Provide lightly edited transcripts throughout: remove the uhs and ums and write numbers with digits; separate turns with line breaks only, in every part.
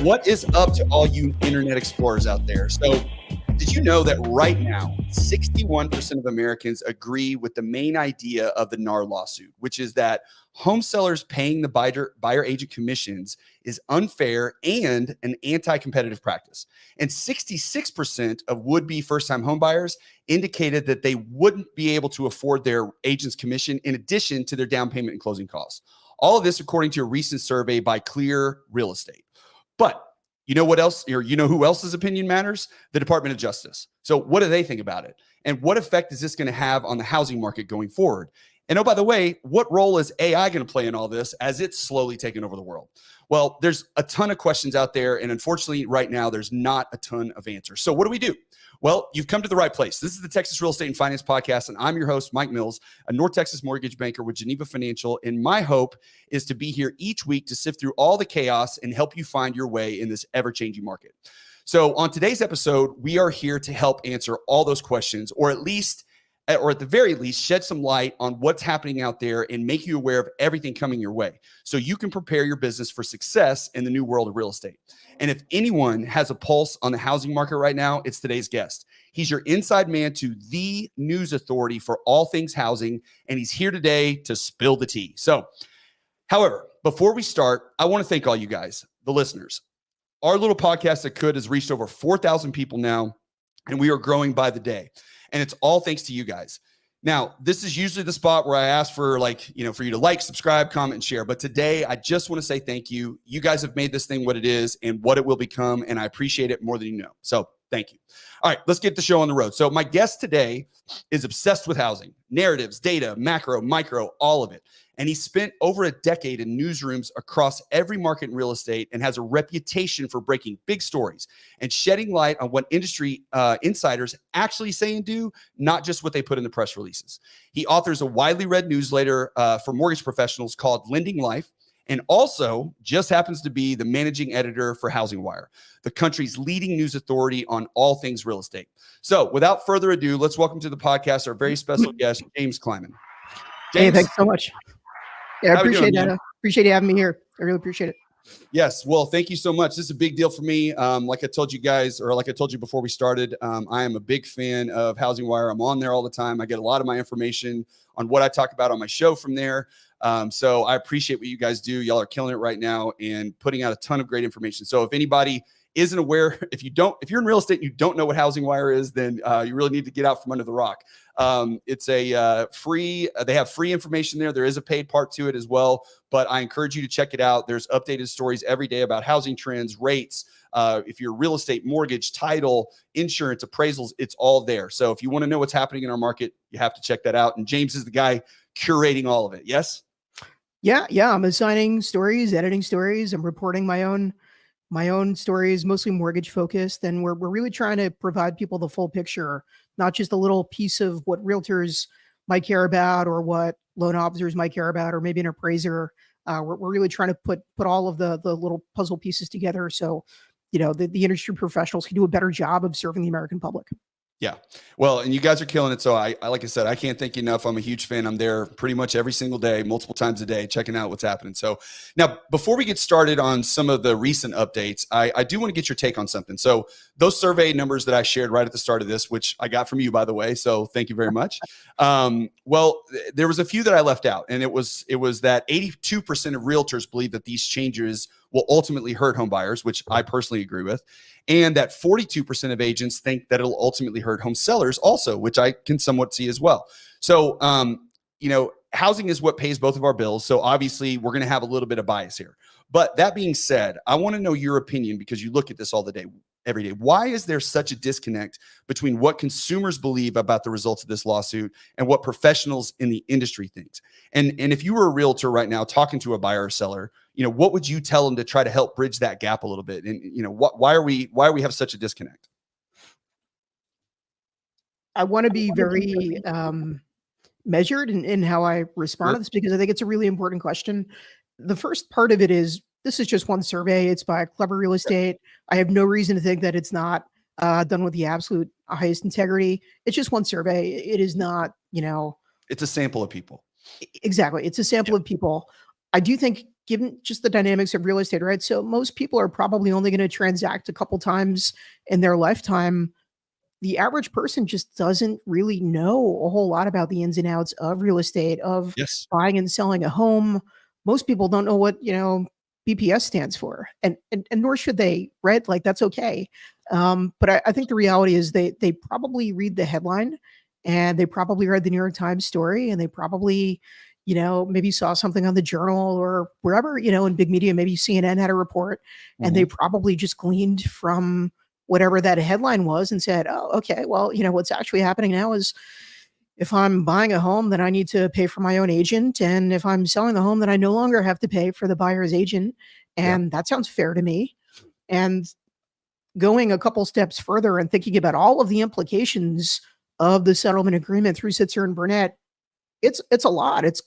What is up to all you internet explorers out there? So, did you know that right now, 61% of Americans agree with the main idea of the NAR lawsuit, which is that home sellers paying the buyer agent commissions is unfair and an anti-competitive practice. And 66% of would-be first-time home buyers indicated that they wouldn't be able to afford their agent's commission in addition to their down payment and closing costs. All of this according to a recent survey by Clear Real Estate. But you know what else, or you know who else's opinion matters? The Department of Justice. So what do they think about it? And what effect is this going to have on the housing market going forward? And oh, by the way, what role is AI going to play in all this as it's slowly taking over the world? Well, there's a ton of questions out there. And unfortunately, right now, there's not a ton of answers. So what do we do? Well, you've come to the right place. This is the Texas Real Estate and Finance Podcast, and I'm your host, Mike Mills, a North Texas mortgage banker with Geneva Financial. And my hope is to be here each week to sift through all the chaos and help you find your way in this ever-changing market. So on today's episode, we are here to help answer all those questions, or at the very least, shed some light on what's happening out there and make you aware of everything coming your way so you can prepare your business for success in the new world of real estate. And if anyone has a pulse on the housing market right now, it's today's guest. He's your inside man to the news authority for all things housing, and he's here today to spill the tea. So, however, before we start, I want to thank all you guys, the listeners. Our little podcast that could has reached over 4,000 people now, and we are growing by the day. And it's all thanks to you guys. Now, this is usually the spot where I ask for for you to like, subscribe, comment, and share. But today, I just want to say thank you. You guys have made this thing what it is and what it will become. And I appreciate it more than you know. So thank you. All right, let's get the show on the road. So my guest today is obsessed with housing, narratives, data, macro, micro, all of it. And he spent over a decade in newsrooms across every market in real estate and has a reputation for breaking big stories and shedding light on what industry insiders actually say and do, not just what they put in the press releases. He authors a widely read newsletter for mortgage professionals called Lending Life, and also just happens to be the managing editor for HousingWire, the country's leading news authority on all things real estate. So without further ado, let's welcome to the podcast our very special guest, James Kleimann.
James, hey, thanks so much. Yeah, I appreciate that. Appreciate you having me here. I really appreciate it.
Yes. Well, thank you so much. This is a big deal for me. Like I told you guys, or like I told you before we started, I am a big fan of HousingWire. I'm on there all the time. I get a lot of my information on what I talk about on my show from there. So I appreciate what you guys do. Y'all are killing it right now and putting out a ton of great information. So if anybody isn't aware, if you're in real estate and you don't know what HousingWire is, then you really need to get out from under the rock. It's a free, they have free information there. There is a paid part to it as well, but I encourage you to check it out. There's updated stories every day about housing trends, rates. If you're real estate, mortgage, title, insurance, appraisals, it's all there. So if you want to know what's happening in our market, you have to check that out. And James is the guy curating all of it. Yes?
Yeah. I'm assigning stories, editing stories. I'm reporting my own stories, mostly mortgage focused. And we're really trying to provide people the full picture, not just a little piece of what realtors might care about or what loan officers might care about, or maybe an appraiser. We're really trying to put all of the little puzzle pieces together. So, the industry professionals can do a better job of serving the American public.
Yeah. Well, and you guys are killing it. So I like I said, I can't thank you enough. I'm a huge fan. I'm there pretty much every single day, multiple times a day, checking out what's happening. So now, before we get started on some of the recent updates, I do want to get your take on something. So those survey numbers that I shared right at the start of this, which I got from you, by the way, so thank you very much. Well, there was a few that I left out, and it was that 82% of realtors believe that these changes will ultimately hurt home buyers, which I personally agree with. And that 42% of agents think that it'll ultimately hurt home sellers also, which I can somewhat see as well. So, housing is what pays both of our bills. So obviously we're going to have a little bit of bias here. But that being said, I want to know your opinion because you look at this all the day, every day. Why is there such a disconnect between what consumers believe about the results of this lawsuit and what professionals in the industry think? And if you were a realtor right now talking to a buyer or seller, what would you tell them to try to help bridge that gap a little bit? And why are we have such a disconnect?
I want to be very measured in how I respond to this because I think it's a really important question. The first part of it is, this is just one survey. It's by Clever Real Estate. I have no reason to think that it's not done with the absolute highest integrity. It's just one survey. It is not,
It's a sample of people.
Exactly. It's a sample of people. I do think given just the dynamics of real estate, right? So most people are probably only going to transact a couple times in their lifetime. The average person just doesn't really know a whole lot about the ins and outs of real estate, of
Yes.
buying and selling a home. Most people don't know what, BPS stands for, and nor should they, right? Like that's okay. But I think the reality is they probably read the headline, and they probably read the New York Times story, and they probably, maybe saw something on the Journal or wherever, in big media. Maybe CNN had a report, and they
Mhm.
probably just gleaned from whatever that headline was and said, "Oh, okay, well, what's actually happening now is if I'm buying a home, then I need to pay for my own agent, and if I'm selling the home, then I no longer have to pay for the buyer's agent,
Yeah.
and that sounds fair to me." And going a couple steps further and thinking about all of the implications of the settlement agreement through Sitzer and Burnett, it's a lot. It's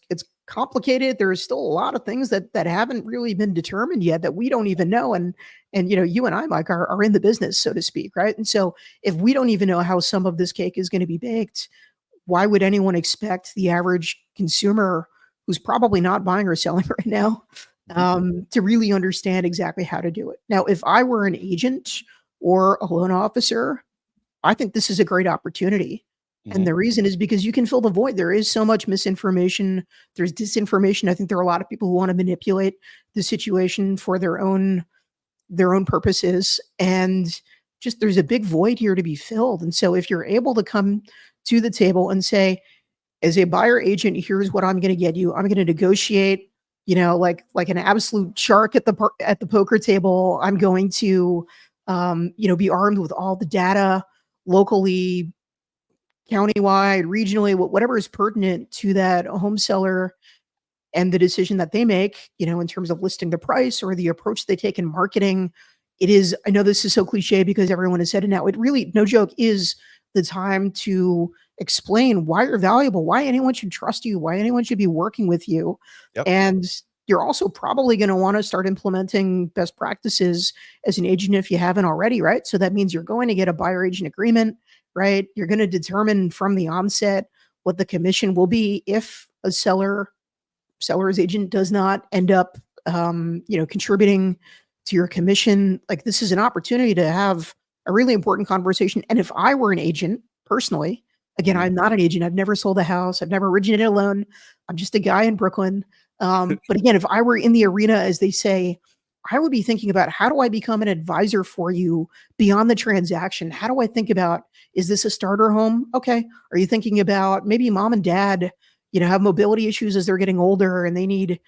complicated. There's still a lot of things that haven't really been determined yet that we don't even know. And you and I, Mike, are in the business, so to speak, right? And so if we don't even know how some of this cake is going to be baked, why would anyone expect the average consumer who's probably not buying or selling right now
Mhm.
to really understand exactly how to do it? Now, if I were an agent or a loan officer, I think this is a great opportunity. And
Mhm.
the reason is because you can fill the void. There is so much misinformation. There's disinformation. I think there are a lot of people who want to manipulate the situation for their own purposes. And just there's a big void here to be filled. And so if you're able to come to the table and say, as a buyer agent, here's what I'm going to get you. I'm going to negotiate, like an absolute shark at the poker table. I'm going to, be armed with all the data locally, countywide, regionally, whatever is pertinent to that home seller and the decision that they make, in terms of listing the price or the approach they take in marketing. It is, I know this is so cliche because everyone has said it now. It really, no joke, is the time to explain why you're valuable, why anyone should trust you, why anyone should be working with you.
Yep.
And you're also probably going to want to start implementing best practices as an agent if you haven't already, right? So that means you're going to get a buyer agent agreement, right? You're going to determine from the onset what the commission will be if a seller's agent does not end up, contributing to your commission. Like this is an opportunity to have a really important conversation. And if I were an agent personally, again,
Mhm.
I'm not an agent. I've never sold a house. I've never originated a loan. I'm just a guy in Brooklyn. But again, if I were in the arena, as they say, I would be thinking about how do I become an advisor for you beyond the transaction? How do I think about, is this a starter home? Okay. Are you thinking about maybe mom and dad, have mobility issues as they're getting older and they need,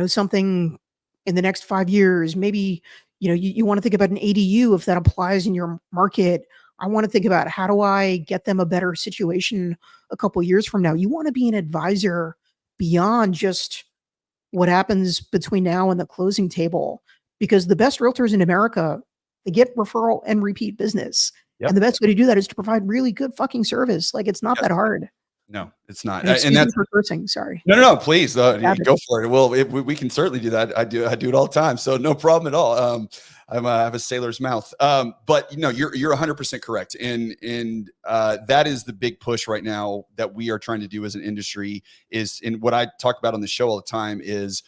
something in the next 5 years? Maybe, you want to think about an ADU if that applies in your market. I want to think about how do I get them a better situation a couple years from now. You want to be an advisor beyond just what happens between now and the closing table, because the best realtors in America, they get referral and repeat business. And
Yep.
the best way to do that is to provide really good fucking service. Like it's not
Yes.
that hard.
No, it's not.
And
And
excuse me
that's
for cursing. Sorry.
no, no, no, please,
Habit.
go for it. Well, we can certainly do that. I do it all the time, so no problem at all. I have a sailor's mouth. But you're 100% correct, and that is the big push right now that we are trying to do as an industry. Is in what I talk about on the show all the time is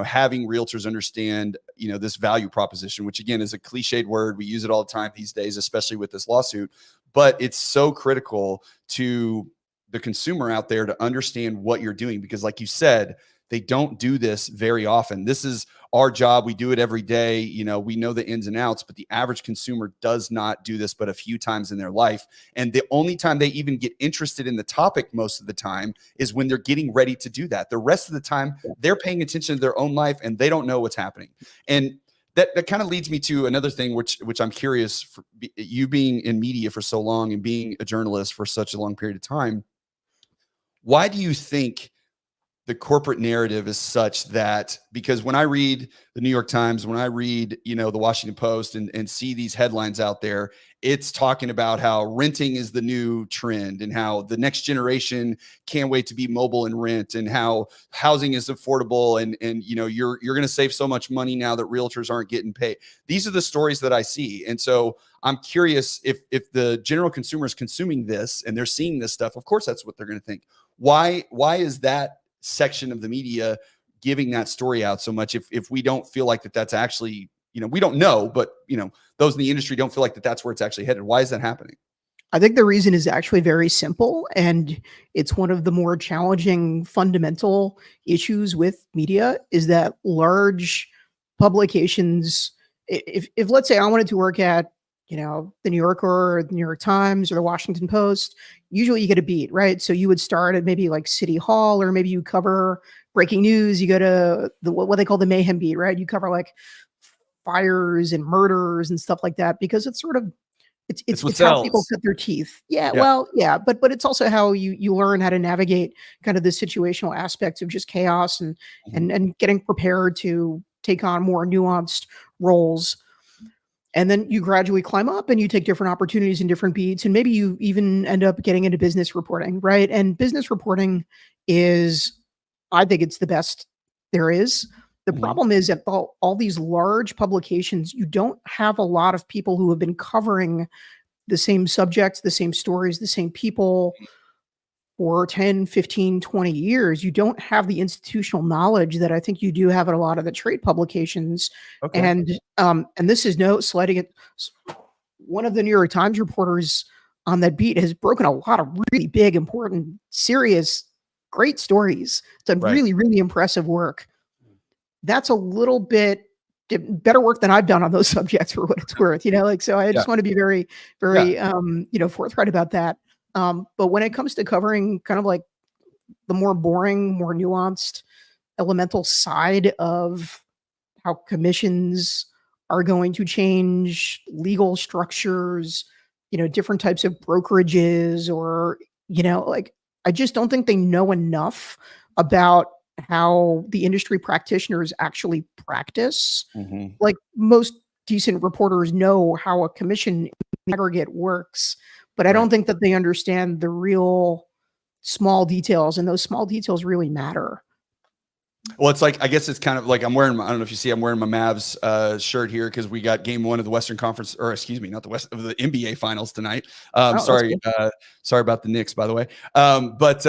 having realtors understand this value proposition, which again is a cliched word. We use it all the time these days, especially with this lawsuit. But it's so critical to the consumer out there to understand what you're doing, because like you said, they don't do this very often. This is our job. We do it every day. We know the ins and outs, but the average consumer does not do this but a few times in their life. And the only time they even get interested in the topic most of the time is when they're getting ready to do that. The rest of the time, they're paying attention to their own life and they don't know what's happening. And that kind of leads me to another thing, which I'm curious, for you being in media for so long and being a journalist for such a long period of time. Why do you think the corporate narrative is such that, because when I read the New York Times, when I read, the Washington Post and see these headlines out there, it's talking about how renting is the new trend and how the next generation can't wait to be mobile and rent, and how housing is affordable, and you're going to save so much money now that realtors aren't getting paid. These are the stories that I see. And so I'm curious, if the general consumer is consuming this and they're seeing this stuff, of course that's what they're going to think. Why is that section of the media giving that story out so much if we don't feel like that's actually, we don't know, but those in the industry don't feel like that's where it's actually headed? Why is that happening?
I think the reason is actually very simple, and it's one of the more challenging fundamental issues with media is that large publications, if let's say I wanted to work at, the New Yorker or the New York Times or the Washington Post, usually you get a beat, right? So you would start at maybe like City Hall, or maybe you cover breaking news. You go to what they call the mayhem beat, right? You cover like fires and murders and stuff like that, because it's sort of
It's what
it's how people
sells.
cut their teeth. Yeah,
Yeah.
well, yeah, but it's also how you learn how to navigate kind of the situational aspects of just chaos, and
Mhm.
and getting prepared to take on more nuanced roles. And then you gradually climb up and you take different opportunities and different beats, and maybe you even end up getting into business reporting, right? And business reporting is, I think it's the best there is. The
Mhm.
problem is that all these large publications, you don't have a lot of people who have been covering the same subjects, the same stories, the same people for 10, 15, 20 years. You don't have the institutional knowledge that I think you do have at a lot of the trade publications.
Okay.
And this is no slighting it. One of the New York Times reporters on that beat has broken a lot of really big, important, serious, great stories. Done
Right.
really, really impressive work. That's a little bit better work than I've done on those subjects, for what it's worth. So I
Yeah.
just want to be very,
Yeah.
very, forthright about that. But when it comes to covering kind of like the more boring, more nuanced, elemental side of how commissions are going to change, legal structures, different types of brokerages, or, like, I just don't think they know enough about how the industry practitioners actually practice.
Mhm.
Like, most decent reporters know how a commission aggregate works, but I
Right.
don't think that they understand the real small details, and those small details really matter.
Well, it's like, I guess it's kind of like I don't know if you see, I'm wearing my Mavs shirt here because we got game one of the Western Conference, or excuse me, not the West of the NBA Finals tonight.
Oh, that's cool.
Sorry about the Knicks, by the way. But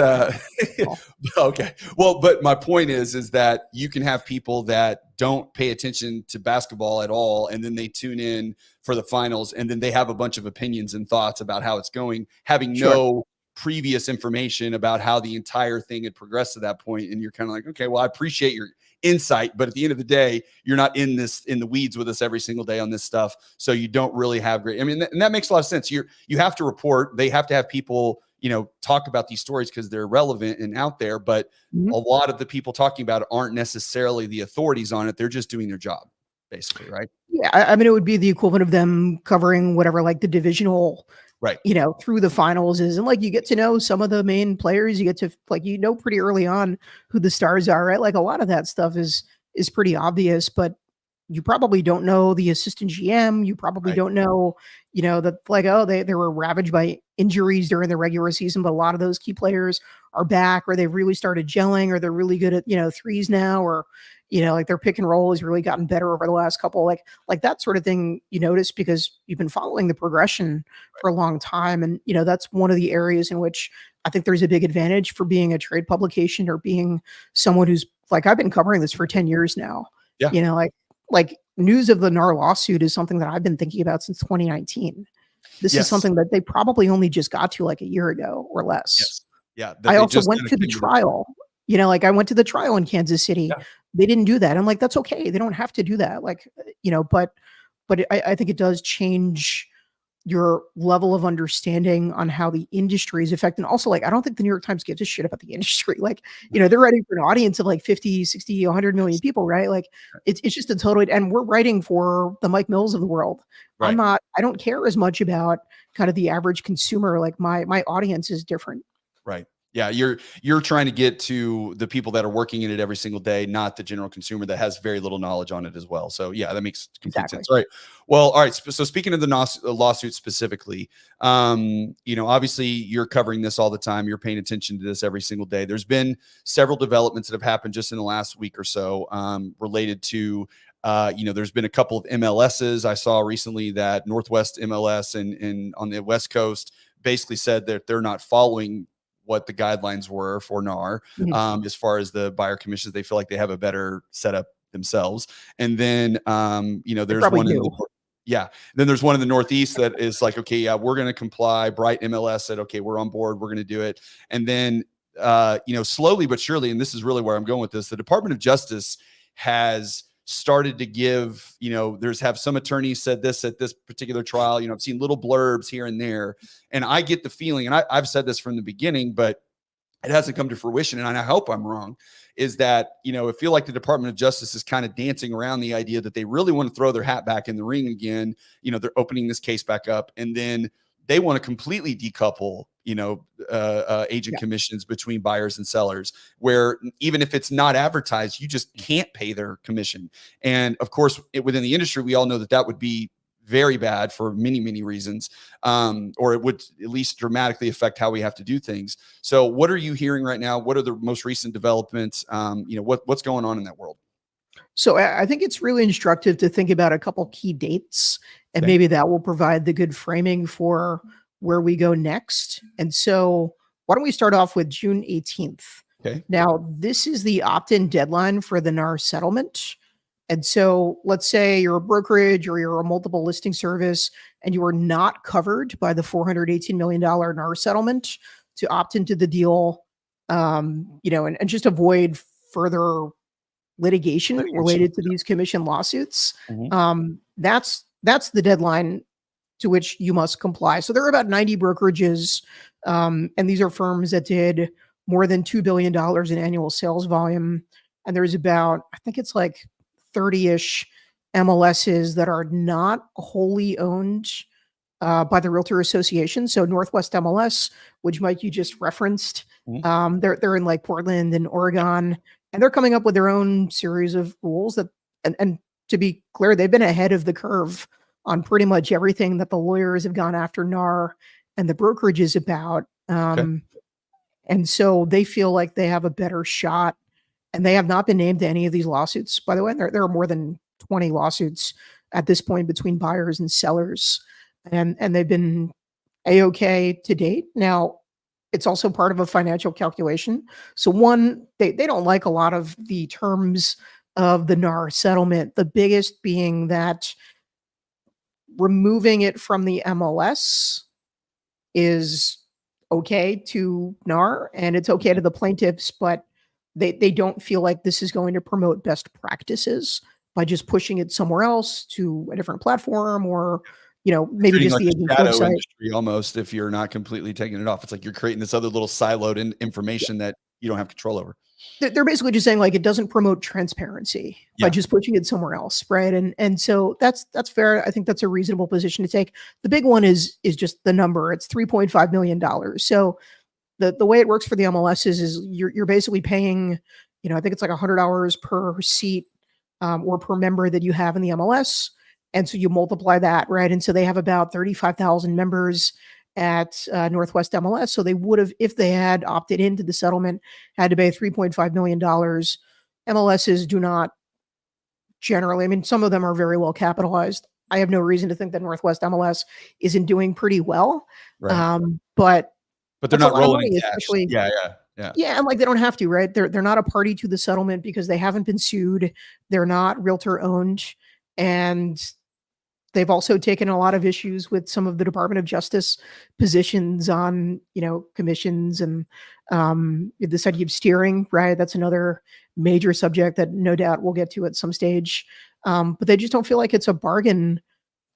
Cool.
okay. Well, but my point is that you can have people that don't pay attention to basketball at all, and then they tune in for the finals, and then they have a bunch of opinions and thoughts about how it's going, having
Sure.
no previous information about how the entire thing had progressed to that point. And you're kind of like, okay, well, I appreciate your insight, but at the end of the day, you're not in the weeds with us every single day on this stuff. So you don't really have great, I mean, and that makes a lot of sense. You have to report, they have to have people, talk about these stories because they're relevant and out there. But
Mhm.
a lot of the people talking about it aren't necessarily the authorities on it. They're just doing their job, basically. Right.
Yeah, I mean, it would be the equivalent of them covering whatever, like, the divisional,
Right.
through the finals is, and, like, you get to know some of the main players. You get to, like, pretty early on who the stars are, right? Like, a lot of that stuff is pretty obvious, but you probably don't know the assistant GM. You probably
Right.
don't know, that, like, oh, they were ravaged by injuries during the regular season, but a lot of those key players are back, or they've really started gelling, or they're really good at, threes now, or, like, their pick and roll has really gotten better over the last couple, like that sort of thing you notice because you've been following the progression for a long time. And, that's one of the areas in which I think there's a big advantage for being a trade publication, or being someone who's, like, I've been covering this for 10 years now.
Yeah.
Like news of the NAR lawsuit is something that I've been thinking about since 2019. This is
Yes.
something that they probably only just got to like a year ago or less.
Yes. Yeah. That
I
they
also
just
went
kind of
to the
came to the
trial. Like, I went to the trial in Kansas City.
Yeah.
They didn't do that. I'm like, that's okay. They don't have to do that. Like, but I think it does change your level of understanding on how the industry is affected. And also, like, I don't think the New York Times gives a shit about the industry. Like, they're writing for an audience of like 50, 60, 100 million people, right? Like, it's just a total, and we're writing for the Mike Mills of the world.
Right.
I don't care as much about kind of the average consumer. Like, my audience is different.
Right. Yeah, you're trying to get to the people that are working in it every single day, not the general consumer that has very little knowledge on it as well. So yeah, that makes complete
Exactly.
sense. All right. Well, all right. So speaking of the lawsuit specifically, obviously you're covering this all the time. You're paying attention to this every single day. There's been several developments that have happened just in the last week or so, related to, there's been a couple of MLSs. I saw recently that Northwest MLS and on the West Coast basically said that they're not following what the guidelines were for NAR.
Mhm.
As far as the buyer commissions, they feel like they have a better setup themselves. And then,
They
there's
probably
one in
do.
yeah. Then there's one in the Northeast that is like, okay, yeah, we're going to comply. Bright MLS said, okay, we're on board. We're going to do it. And then, slowly but surely, and this is really where I'm going with this, the Department of Justice has started to give, have some attorneys said this at this particular trial. I've seen little blurbs here and there. And I get the feeling, and I've said this from the beginning, but it hasn't come to fruition, and I hope I'm wrong, is that, I feel like the Department of Justice is kind of dancing around the idea that they really want to throw their hat back in the ring again. They're opening this case back up, and then they want to completely decouple, agent commissions between buyers and sellers, where even if it's not advertised, you just can't pay their commission. And of course, within the industry, we all know that that would be very bad for many, many reasons, or it would at least dramatically affect how we have to do things. So what are you hearing right now? What are the most recent developments? What's going on in that world?
So I think it's really instructive to think about a couple key dates, and
Okay.
maybe that will provide the good framing for where we go next. And so why don't we start off with June 18th?
Okay.
Now, this is the opt-in deadline for the NAR settlement. And so let's say you're a brokerage or you're a multiple listing service and you are not covered by the $418 million NAR settlement to opt into the deal, and just avoid further litigation related to these commission lawsuits.
Mhm.
That's the deadline to which you must comply. So there are about 90 brokerages, and these are firms that did more than $2 billion in annual sales volume. And there's about, I think it's like 30-ish MLSs that are not wholly owned by the Realtor Association. So Northwest MLS, which Mike, you just referenced,
Mhm.
they're in like Portland and Oregon, and they're coming up with their own series of rules that, and to be clear, they've been ahead of the curve on pretty much everything that the lawyers have gone after NAR and the brokerages about.
Okay.
And so they feel like they have a better shot, and they have not been named to any of these lawsuits. By the way, there are more than 20 lawsuits at this point between buyers and sellers, and they've been a-okay to date. Now, it's also part of a financial calculation. So one, they don't like a lot of the terms of the NAR settlement, the biggest being that removing it from the MLS is okay to NAR and it's okay to the plaintiffs, but they don't feel like this is going to promote best practices by just pushing it somewhere else to a different platform, or maybe
Treating
just
like
the
a
agent's
shadow
website.
industry almost if you're not completely taking it off. It's like you're creating this other little siloed information that you don't have control over.
They're basically just saying like it doesn't promote transparency by
Yeah.
just pushing it somewhere else, right? And so that's fair. I think that's a reasonable position to take. The big one is just the number. It's $3.5 million. So the way it works for the MLSs is you're basically paying, I think it's like $100 per seat, or per member that you have in the MLS. And so you multiply that, right? And so they have about 35,000 members at Northwest MLS. So they would have, if they had opted into the settlement, had to pay $3.5 million. MLSs do not generally, I mean, some of them are very well capitalized. I have no reason to think that Northwest MLS isn't doing pretty well.
Right.
But
But they're
that's a
not
lot of
rolling in
money,
cash.
especially.
Yeah. Yeah. Yeah.
Yeah, and like they don't have to, right? They're not a party to the settlement because they haven't been sued. They're not realtor owned, and they've also taken a lot of issues with some of the Department of Justice positions on, commissions and this idea of steering, right? That's another major subject that no doubt we'll get to at some stage. But they just don't feel like it's a bargain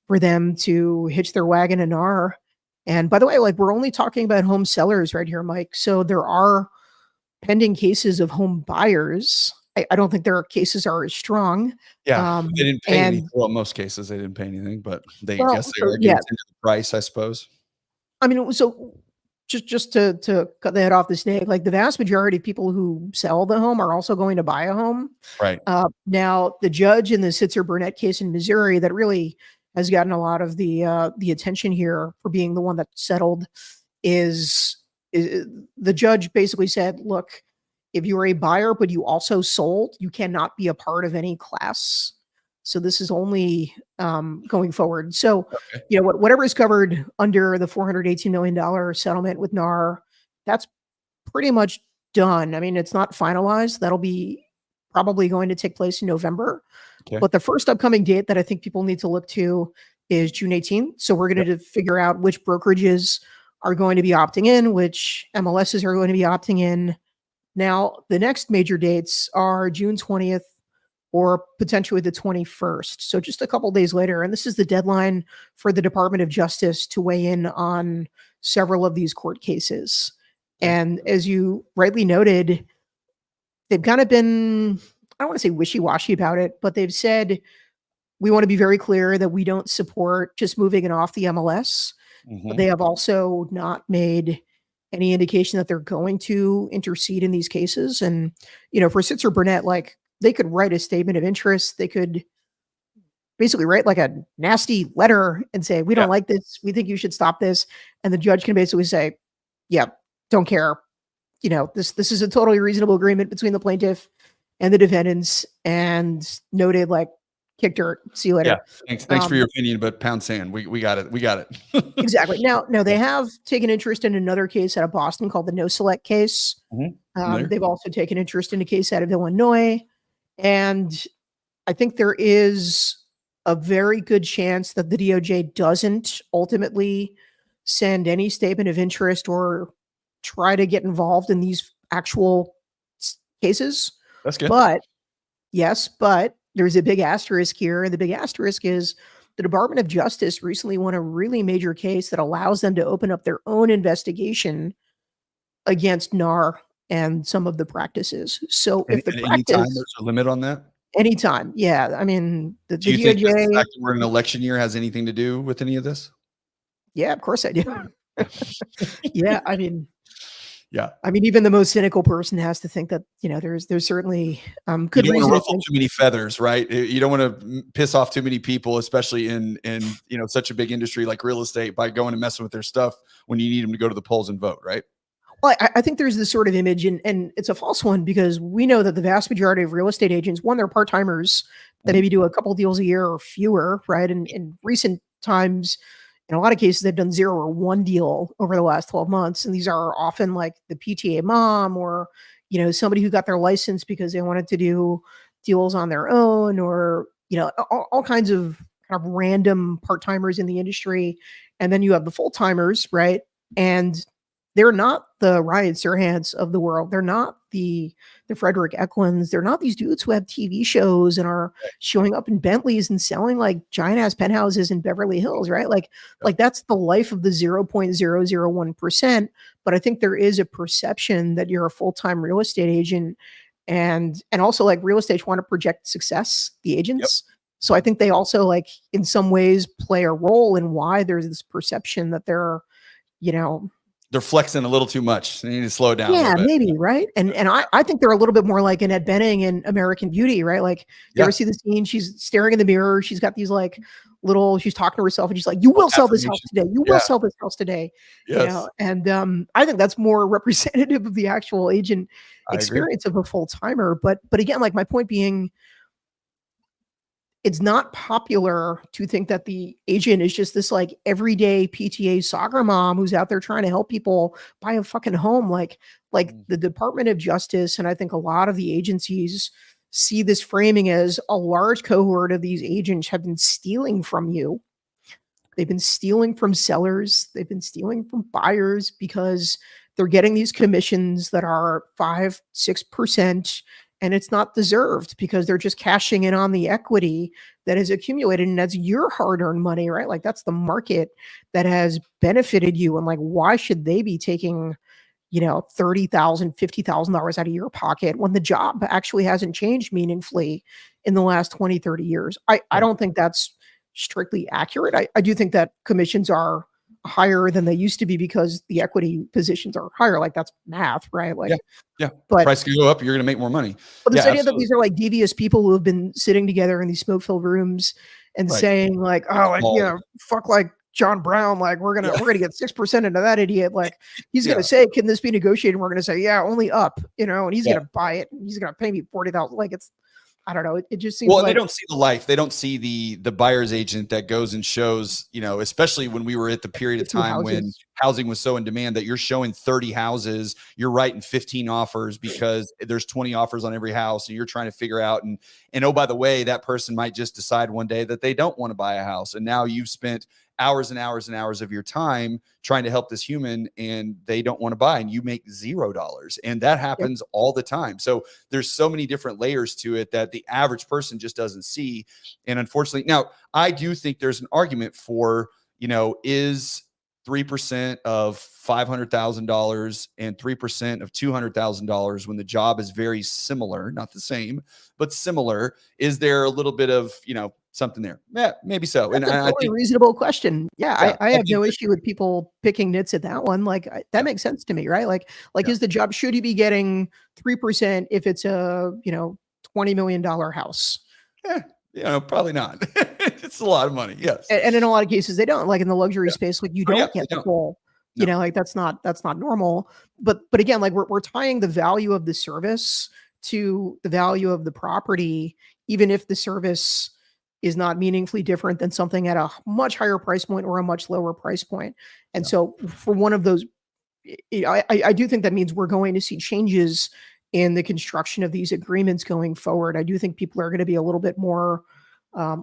for them to hitch their wagon in NAR. And by the way, like we're only talking about home sellers right here, Mike. So there are pending cases of home buyers. I don't think their cases are as strong.
Yeah. They didn't pay
And
anything. Well, in most cases they didn't pay anything, but they
well,
guess they
so
argued
yeah,
it's into the price, I suppose.
I mean, so just to cut the head off the snake, like the vast majority of people who sell the home are also going to buy a home.
Right.
Now, the judge in the Sitzer Burnett case in Missouri that really has gotten a lot of the attention here for being the one that settled is the judge basically said, look, if you are a buyer but you also sold, you cannot be a part of any class. So this is only going forward. So,
Okay.
whatever is covered under the $418 million settlement with NAR, that's pretty much done. I mean, it's not finalized. That'll be probably going to take place in November.
Okay.
But the first upcoming date that I think people need to look to is June 18th. So we're going to figure out which brokerages are going to be opting in, which MLSs are going to be opting in. Now, the next major dates are June 20th or potentially the 21st. So just a couple days later. And this is the deadline for the Department of Justice to weigh in on several of these court cases. And as you rightly noted, they've kind of been, I don't want to say wishy-washy about it, but they've said, we want to be very clear that we don't support just moving it off the MLS. But they have also not made any indication that they're going to intercede in these cases. And, you know, for Sitzer Burnett, like, they could write a statement of interest. They could basically write like a nasty letter and say, we don't like this. We think you should stop this. And the judge can basically say, yeah, don't care. You know, this is a totally reasonable agreement between the plaintiff and the defendants, and noted, like, kick dirt. See you later.
Yeah. Thanks for your opinion, but pound sand. We got it. We got it.
Exactly. Now they have taken interest in another case out of Boston called the No Select case. They've also taken interest in a case out of Illinois. And I think there is a very good chance that the DOJ doesn't ultimately send any statement of interest or try to get involved in these actual cases.
That's good.
But there's a big asterisk here. And the big asterisk is the Department of Justice recently won a really major case that allows them to open up their own investigation against NAR and some of the practices. So if the practice,
anytime there's a limit on that?
Anytime. Yeah. I mean, the
Do you think the fact that we're in an election year has anything to do with any of this?
Yeah, of course I do. Yeah. I mean, even the most cynical person has to think that, you know, there's certainly good reason to
ruffle too many feathers, right? You don't want to piss off too many people, especially in you know, such a big industry like real estate, by going and messing with their stuff when you need them to go to the polls and vote, right?
Well, I think there's this sort of image, and it's a false one, because we know that the vast majority of real estate agents, one, they're part-timers that maybe do a couple deals a year or fewer, right? And in recent times, in a lot of cases, they've done 0 or 1 deal over the last 12 months. And these are often like the PTA mom, or, you know, somebody who got their license because they wanted to do deals on their own, or, you know, all kinds of kind of random part-timers in the industry. And then you have the full-timers, right? And they're not the Ryan Serhants of the world. They're not the Frederick Eklunds. They're not these dudes who have TV shows and are showing up in Bentleys and selling like giant ass penthouses in Beverly Hills, right? Like that's the life of the 0.001%. But I think there is a perception that you're a full-time real estate agent, and also, like, real estate want to project success, the agents. So I think they also, like, in some ways play a role in why there's this perception that they're, you know,
they're flexing a little too much. They need to slow down.
Yeah, maybe, right? And I think they're a little bit more like Annette Bening in American Beauty, right? Like, you ever see the scene? She's staring in the mirror. She's got these like she's talking to herself, and she's like, "You will sell this house today. You will sell this house today."
Yes.
You know, and I think that's more representative of the actual agent experience of a full timer. But again, like, my point being, it's not popular to think that the agent is just this like everyday PTA soccer mom who's out there trying to help people buy a fucking home. Like the Department of Justice, and I think a lot of the agencies, see this framing as a large cohort of these agents have been stealing from you. They've been stealing from sellers. They've been stealing from buyers because they're getting these commissions that are 5-6%. And it's not deserved because they're just cashing in on the equity that has accumulated. And that's your hard-earned money, right? Like, that's the market that has benefited you. And like, why should they be taking, you know, $30,000, $50,000 out of your pocket when the job actually hasn't changed meaningfully in the last 20, 30 years? I don't think that's strictly accurate. I do think that commissions are higher than they used to be because the equity positions are higher. Like, that's math, right? Like,
but price can go up, you're going to make more money.
But this idea that these are like devious people who have been sitting together in these smoke-filled rooms and saying like, oh, like, you know, fuck, like John Brown, like we're gonna get 6% into that idiot. Like, he's gonna say, can this be negotiated? And we're gonna say, yeah, only up, you know, and he's gonna buy it and he's gonna pay me $40,000. Like, I don't know. It just seems
Well, they
like
don't see the life. They don't see the buyer's agent that goes and shows, especially when we were at the period of
50
time when
houses.
housing was so in demand, that you're showing 30 houses, you're writing 15 offers because there's 20 offers on every house, and you're trying to figure out, and oh, by the way, that person might just decide one day that they don't want to buy a house. And now you've spent hours and hours and hours of your time trying to help this human, and they don't want to buy, and you make $0. And that
Yep.
happens all the time. So there's so many different layers to it that the average person just doesn't see. And unfortunately, now I do think there's an argument for, is 3% of $500,000 and 3% of $200,000, when the job is very similar, not the same, but similar, is there a little bit of, something there? Yeah, maybe so. And
That's a
I
totally
think,
reasonable question. Yeah,
yeah,
I
I
have
think
no
that,
issue with people picking nits at that one. Like that
yeah,
makes sense to me, right? Like
yeah,
is the job, should you be getting 3% if it's a, $20 million house?
eh, probably not. It's a lot of money. Yes.
And in a lot of cases they don't. Like in the luxury
Yeah.
space, like you
Oh, yeah,
don't
they
get the
don't.
full,
No.
like that's not normal. But again, like we're tying the value of the service to the value of the property, even if the service is not meaningfully different than something at a much higher price point or a much lower price point. And
Yeah.
so for one of those, I do think that means we're going to see changes in the construction of these agreements going forward. I do think people are going to be a little bit more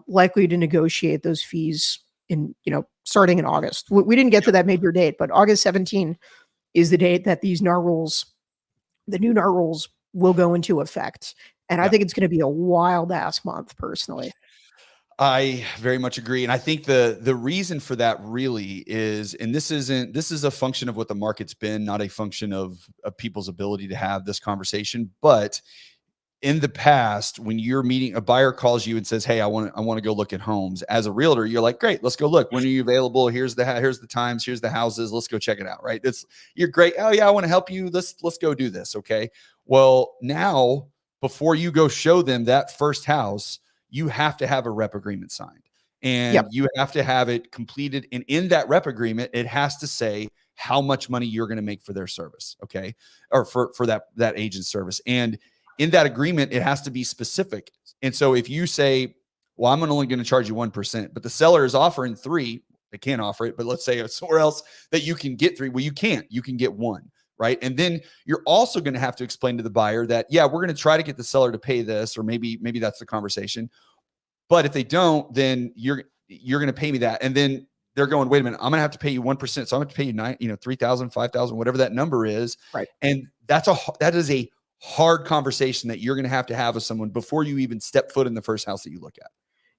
likely to negotiate those fees in, starting in August. We didn't get to that major date, but August 17 is the date that these NAR rules, the new NAR rules, will go into effect. And I
Yeah.
think it's going to be a wild ass month personally.
I very much agree. And I think the reason for that really is, and this is a function of what the market's been, not a function of people's ability to have this conversation. But in the past, when you're meeting, a buyer calls you and says, "Hey, I want to go look at homes." As a realtor, you're like, "Great, let's go look. When are you available? Here's the times, here's the houses. Let's go check it out." Right? You're great. "Oh yeah, I want to help you. Let's go do this." Okay. Well, now, before you go show them that first house, you have to have a rep agreement signed, and
Yep.
you have to have it completed. And in that rep agreement, it has to say how much money you're going to make for their service. Okay. Or for that agent service. And in that agreement, it has to be specific. And so if you say, "Well, I'm only going to charge you 1%, but the seller is offering 3, they can't offer it, but let's say it's somewhere else that you can get 3. Well, you can't, you can get 1. Right. And then you're also going to have to explain to the buyer that, yeah, we're going to try to get the seller to pay this, or maybe that's the conversation. But if they don't, then you're going to pay me that. And then they're going, "Wait a minute, I'm going to have to pay you 1%. So I'm going to pay you 3,000, 5,000, whatever that number is."
Right.
And that is a hard conversation that you're going to have with someone before you even step foot in the first house that you look at.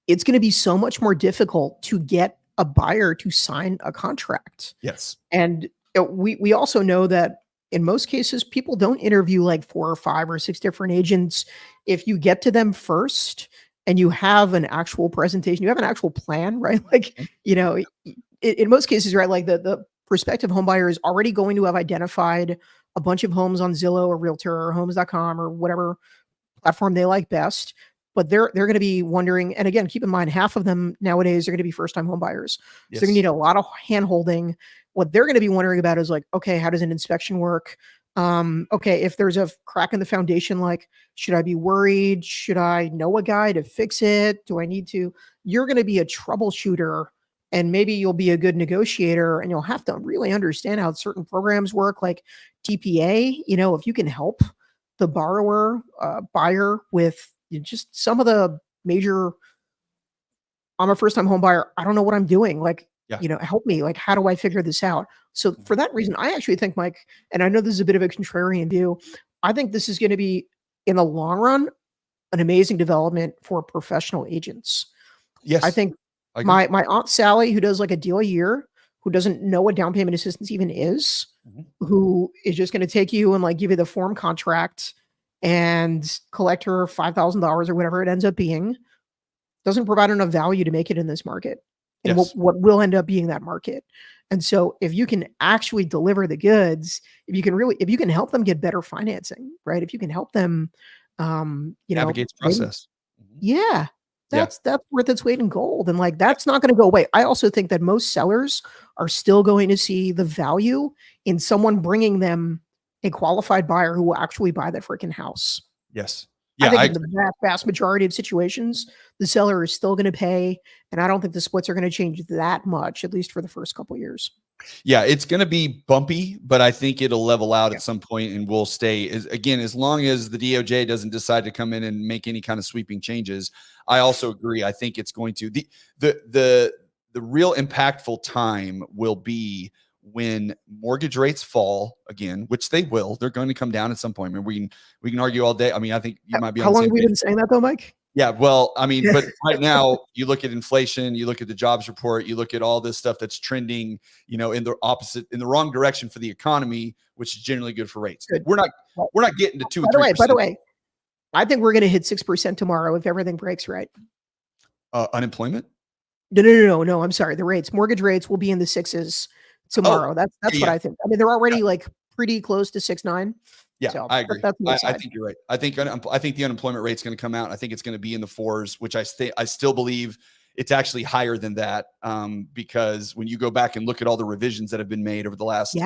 It's going to be so much more difficult to get a buyer to sign a contract.
Yes.
And we also know that in most cases, people don't interview like 4 or 5 or 6 different agents. If you get to them first and you have an actual presentation, you have an actual plan, right? Like, in most cases, right, like the prospective home buyer is already going to have identified a bunch of homes on Zillow or Realtor or Homes.com or whatever platform they like best. But they're going to be wondering, and again, keep in mind, half of them nowadays are going to be first-time home buyers.
Yes.
So they're going to need a lot of hand-holding. What they're going to be wondering about is like, okay, how does an inspection work? Okay, if there's a crack in the foundation, like, should I be worried? Should I know a guy to fix it? Do I need to? You're going to be a troubleshooter, and maybe you'll be a good negotiator, and you'll have to really understand how certain programs work, like TPA. If you can help the buyer with just some of the major, "I'm a first time home buyer, I don't know what I'm doing. Like,
Yeah.
help me. Like, how do I figure this out?" So for that reason, I actually think, Mike, and I know this is a bit of a contrarian view, I think this is going to be, in the long run, an amazing development for professional agents.
Yes.
I think
I agree.
my Aunt Sally, who does like a deal a year, who doesn't know what down payment assistance even is,
Mhm.
who is just going to take you and like give you the form contract and collect her $5,000 or whatever it ends up being, doesn't provide enough value to make it in this market, and
Yes.
what will end up being that market. And so if you can actually deliver the goods, if you can help them get better financing, right? If you can help them,
Navigates
maybe,
process. Mhm.
yeah,
Yeah.
that's worth its weight in gold. And like, that's not going to go away. I also think that most sellers are still going to see the value in someone bringing them a qualified buyer who will actually buy that freaking house.
Yes.
I
Yeah,
think
I
in the vast majority of situations, the seller is still going to pay, and I don't think the splits are going to change that much, at least for the first couple of years.
Yeah, it's going to be bumpy, but I think it'll level out
Yeah.
at some point and we'll stay as long as the DOJ doesn't decide to come in and make any kind of sweeping changes. I also agree. I think it's going to the real impactful time will be when mortgage rates fall again, which they will. They're going to come down at some point. I mean, we can argue all day. I mean, I think you might be on
How
the
long
same
have we
page.
been saying that though, Mike?
Yeah, well, I mean, but right now you look at inflation, you look at the jobs report, you look at all this stuff that's trending, in the wrong direction for the economy, which is generally good for rates.
Good.
We're not getting to 2 or 3%.
By the way, I think we're going to hit 6% tomorrow if everything breaks right.
Unemployment?
No. I'm sorry. The rates, mortgage rates will be in the sixes tomorrow. That's what I think. I mean, they're already like pretty close to 6.9.
Yeah,
so
I agree.
That's
I think you're right. I think the unemployment rate's going to come out. I think it's going to be in the 4s, which I still believe it's actually higher than that, because when you go back and look at all the revisions that have been made over the last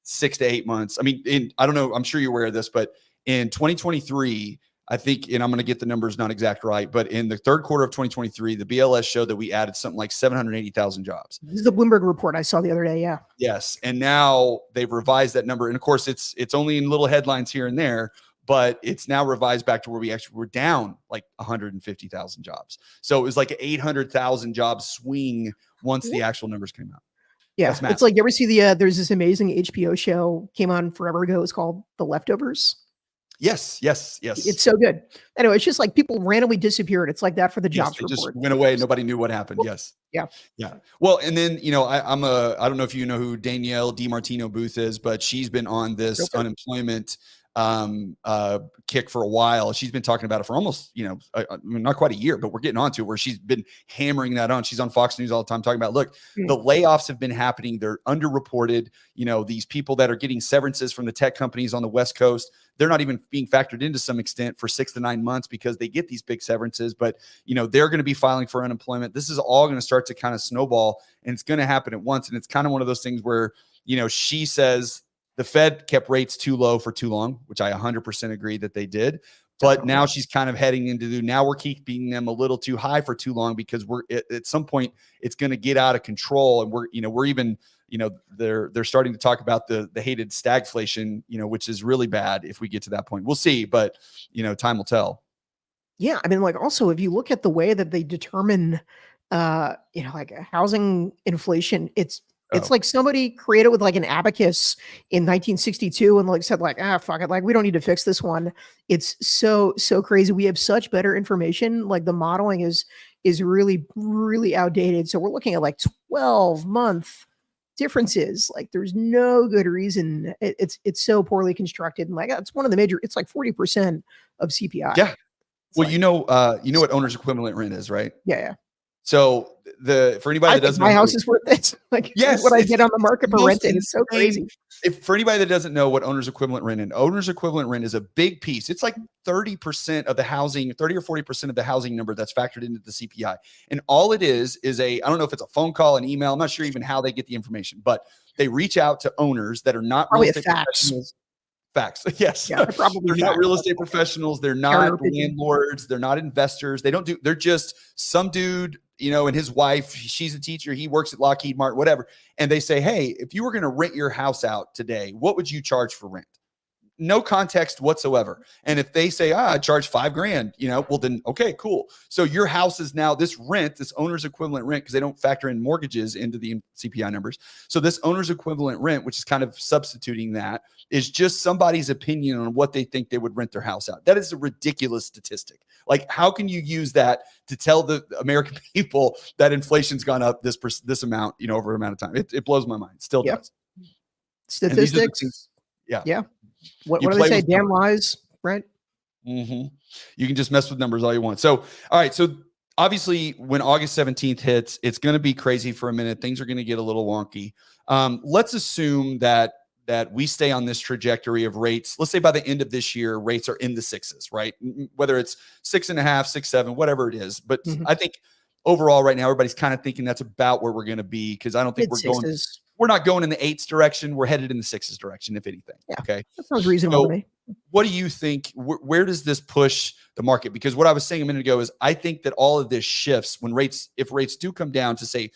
6 to 8 months. I mean, I don't know. I'm sure you're aware of this, but in 2023, I think, and I'm going to get the numbers not exact right, but in the third quarter of 2023, the BLS showed that we added something like 780,000 jobs.
This is the Bloomberg report I saw the other day. Yeah.
Yes. And now they've revised that number. And of course, it's only in little headlines here and there, but it's now revised back to where we actually were down like 150,000 jobs. So it was like an 800,000 job swing once the actual numbers came out.
Yeah. It's like, you ever see there's this amazing HBO show came on forever ago. It's called The Leftovers.
Yes.
It's so good. Anyway, it's just like people randomly disappeared. It's like that for the jobs report.
Just went away. Nobody knew what happened. Yes.
Yeah.
Well, and then, I don't know if you know who Danielle DiMartino Booth is, but she's been on this unemployment kick for a while. She's been talking about it for almost, not quite a year, but we're getting on to it where she's been hammering that on. She's on Fox News all the time talking about, look, the layoffs have been happening. They're underreported. These people that are getting severances from the tech companies on the West Coast, they're not even being factored into some extent for 6 to 9 months because they get these big severances, but they're going to be filing for unemployment. This is all going to start to kind of snowball, and it's going to happen at once. And it's kind of one of those things where, she says the Fed kept rates too low for too long, which I 100% agree that they did. But now she's kind of heading into now we're keeping them a little too high for too long because we're at some point it's going to get out of control. And we're even, they're starting to talk about the hated stagflation, which is really bad if we get to that point. We'll see, but time will tell.
Yeah. I mean, like also if you look at the way that they determine, like housing inflation, it's like somebody created with like an abacus in 1962 and like said like, fuck it. Like we don't need to fix this one. It's so crazy. We have such better information. Like the modeling is really, really outdated. So we're looking at like 12-month differences. Like there's no good reason. It's so poorly constructed. And like, it's one of the major, it's like 40% of CPI.
Yeah. Well, what owner's equivalent rent is, right?
Yeah.
So for anybody that doesn't know,
my house is worth this. Like what I get on the market for renting, it's so crazy.
For anybody that doesn't know what owner's equivalent rent is a big piece. It's like 30% of the housing, 30 or 40% of the housing number that's factored into the CPI. And all it is I don't know if it's a phone call, an email. I'm not sure even how they get the information, but they reach out to owners that are not real estate professionals. Facts. Yes.
Yeah,
they're not real estate professionals. They're not landlords. They're not investors. They're just some dude, and his wife, she's a teacher. He works at Lockheed Martin, whatever. And they say, hey, if you were going to rent your house out today, what would you charge for rent? No context whatsoever. And if they say, I charge $5,000, well then, okay, cool. So your house is now this rent, this owner's equivalent rent, because they don't factor in mortgages into the CPI numbers. So this owner's equivalent rent, which is kind of substituting that, is just somebody's opinion on what they think they would rent their house out. That is a ridiculous statistic. Like, how can you use that to tell the American people that inflation's gone up this amount, over an amount of time? It blows my mind. Still does.
Statistics.
Yeah.
What do they say? Damn lies, right?
Mm-hmm. You can just mess with numbers all you want. So, all right. So obviously when August 17th hits, it's going to be crazy for a minute. Things are going to get a little wonky. Let's assume that we stay on this trajectory of rates. Let's say by the end of this year, rates are in the 6s, right? Whether it's 6.5, 6, 7, whatever it is. But I think overall right now, everybody's kind of thinking that's about where we're going to be. Cause I don't think we're not going in the 8s direction. We're headed in the 6s direction, if anything.
Yeah,
okay.
that sounds reasonable to me.
what do you think? Where does this push the market? Because what I was saying a minute ago is I think that all of this shifts if rates do come down to say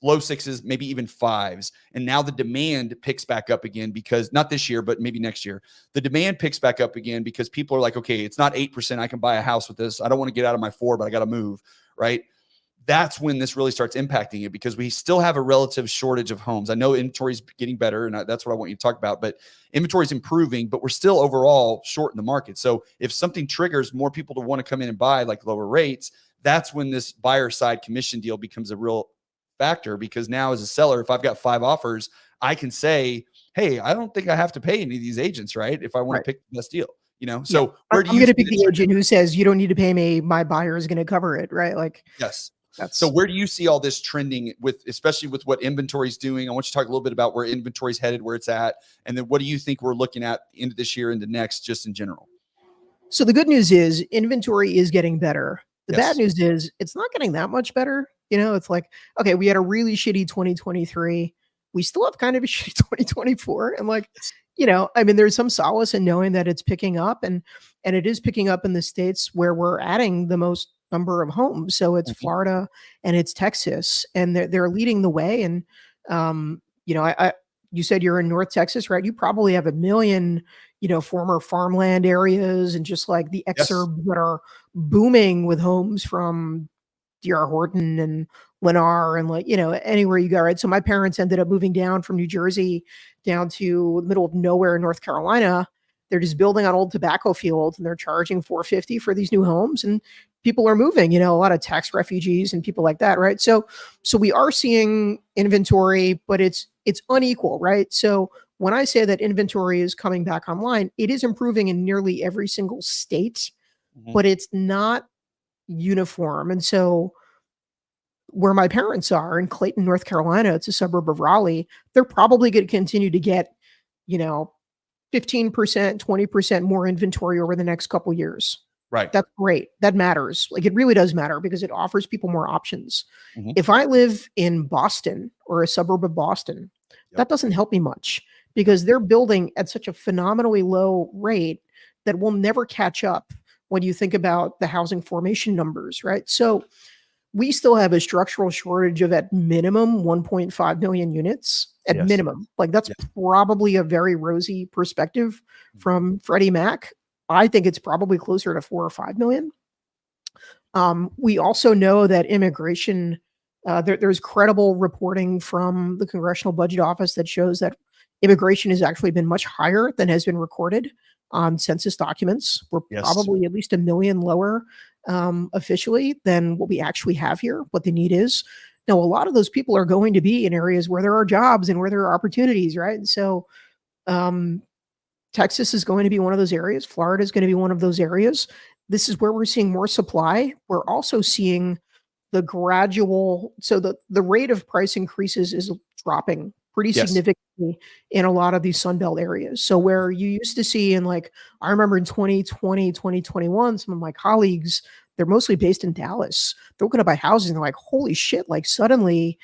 low sixes, maybe even fives. And now the demand picks back up again because not this year, but maybe next year, the demand picks back up again because people are like, okay, it's not 8%. I can buy a house with this. I don't want to get out of my 4, but I got to move. Right. That's when this really starts impacting it because we still have a relative shortage of homes. I know inventory is getting better, and that's what I want you to talk about, but inventory is improving, but we're still overall short in the market. So if something triggers more people to want to come in and buy, like lower rates, that's when this buyer side commission deal becomes a real factor, because now as a seller, if I've got 5 offers, I can say, hey, I don't think I have to pay any of these agents, right? If I want to pick the best deal, So where do
I'm
you
going to
see
pick the agent who says, you don't need to pay me. My buyer is going to cover it. Right. Like,
yes. So where do you see all this trending especially with what inventory is doing? I want you to talk a little bit about where inventory is headed, where it's at, and then what do you think we're looking at into this year, into next, just in general?
So the good news is inventory is getting better. The bad news is it's not getting that much better. It's like, okay, we had a really shitty 2023. We still have kind of a shitty 2024. And like, there's some solace in knowing that it's picking up, and it is picking up in the states where we're adding the most number of homes. So it's Florida and it's Texas, and they're leading the way. And, you said you're in North Texas, right? You probably have a million, former farmland areas and just like the exurbs that are booming with homes from D.R. Horton and Lennar and anywhere you go, right? So my parents ended up moving down from New Jersey down to the middle of nowhere in North Carolina. They're just building on old tobacco fields and they're charging $450 for these new homes, and people are moving, a lot of tax refugees and people like that, right? So we are seeing inventory, but it's unequal, right? So when I say that inventory is coming back online, it is improving in nearly every single state, but it's not uniform. And so where my parents are in Clayton, North Carolina, it's a suburb of Raleigh, they're probably going to continue to get, 15%, 20% more inventory over the next couple of years.
Right.
That's great. That matters. Like, it really does matter because it offers people more options. If I live in Boston or a suburb of Boston, that doesn't help me much because they're building at such a phenomenally low rate that will never catch up when you think about the housing formation numbers, right? So we still have a structural shortage of at minimum 1.5 million units at minimum. Like, that's probably a very rosy perspective from Freddie Mac. I think it's probably closer to 4 or 5 million. We also know that immigration, there's credible reporting from the Congressional Budget Office that shows that immigration has actually been much higher than has been recorded on census documents. We're probably at least 1 million lower officially than what we actually have here, what the need is. Now, a lot of those people are going to be in areas where there are jobs and where there are opportunities, right? And so Texas is going to be one of those areas. Florida is going to be one of those areas. This is where we're seeing more supply. We're also seeing the gradual, so the rate of price increases is dropping pretty significantly in a lot of these Sunbelt areas. So where you used to see I remember in 2020, 2021, some of my colleagues, they're mostly based in Dallas. They're going to buy houses and they're like, holy shit, suddenly,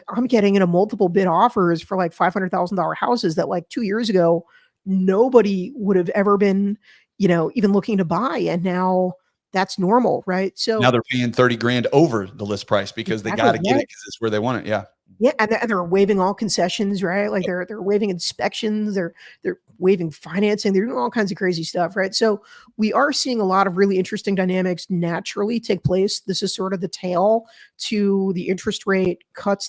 I'm getting into multiple bid offers for $500,000 houses that 2 years ago, nobody would have ever been, even looking to buy. And now that's normal, right? So
now they're paying 30 grand over the list price because they got to get it because it's where they want it. Yeah.
Yeah, and they're waiving all concessions, right? Like they're waiving inspections, they're waiving financing, they're doing all kinds of crazy stuff, right? So we are seeing a lot of really interesting dynamics naturally take place. This is sort of the tail to the interest rate cuts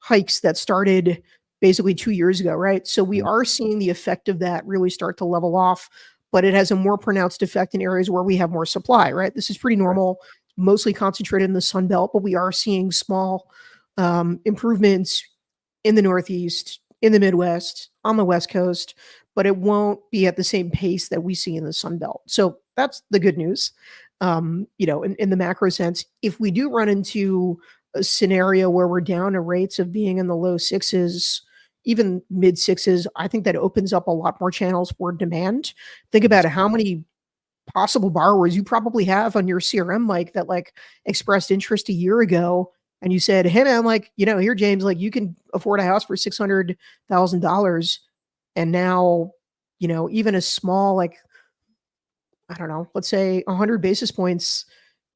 hikes that started basically 2 years ago, right? So we are seeing the effect of that really start to level off, but it has a more pronounced effect in areas where we have more supply, right? This is pretty normal, mostly concentrated in the Sun Belt, but we are seeing small improvements in the Northeast, in the Midwest, on the West Coast, but it won't be at the same pace that we see in the Sun Belt. So that's the good news. In the macro sense, if we do run into a scenario where we're down to rates of being in the low sixes, even mid sixes, I think that opens up a lot more channels for demand. Think about how many possible borrowers you probably have on your CRM, Mike, that expressed interest a year ago. And you said, hey man, here, James, you can afford a house for $600,000. And now even a small, like, I don't know, let's say 100 basis points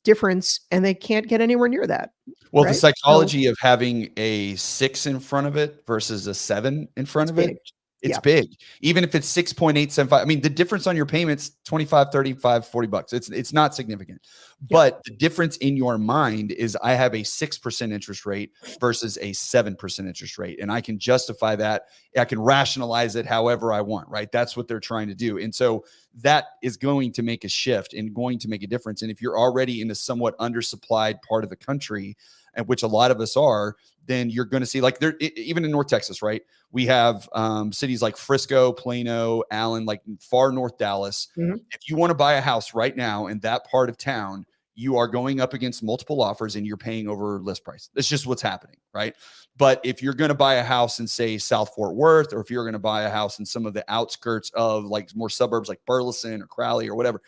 difference, and they can't get anywhere near that,
Well, the
right? So
psychology of having a 6 in front of it versus a 7 in front
it's
of it,
big.
it's
Yeah,
big. Even if it's 6.875, I mean, the difference on your payments, 25, 35, $40. It's not significant.
yeah.
But the difference in your mind is I have a 6% interest rate versus a 7% interest rate. And I can justify that. I can rationalize it however I want, right? That's what they're trying to do. And so that is going to make a shift and going to make a difference. And if you're already in a somewhat undersupplied part of the country, and which a lot of us are, then you're going to see, like, there, even in North Texas, right? We have cities like Frisco, Plano, Allen, like far north Dallas.
Mhm.
If you want to buy a house right now in that part of town, you are going up against multiple offers and you're paying over list price. That's just what's happening, right? But if you're going to buy a house in, say, South Fort Worth, or if you're going to buy a house in some of the outskirts of like more suburbs like Burleson or Crowley or whatever,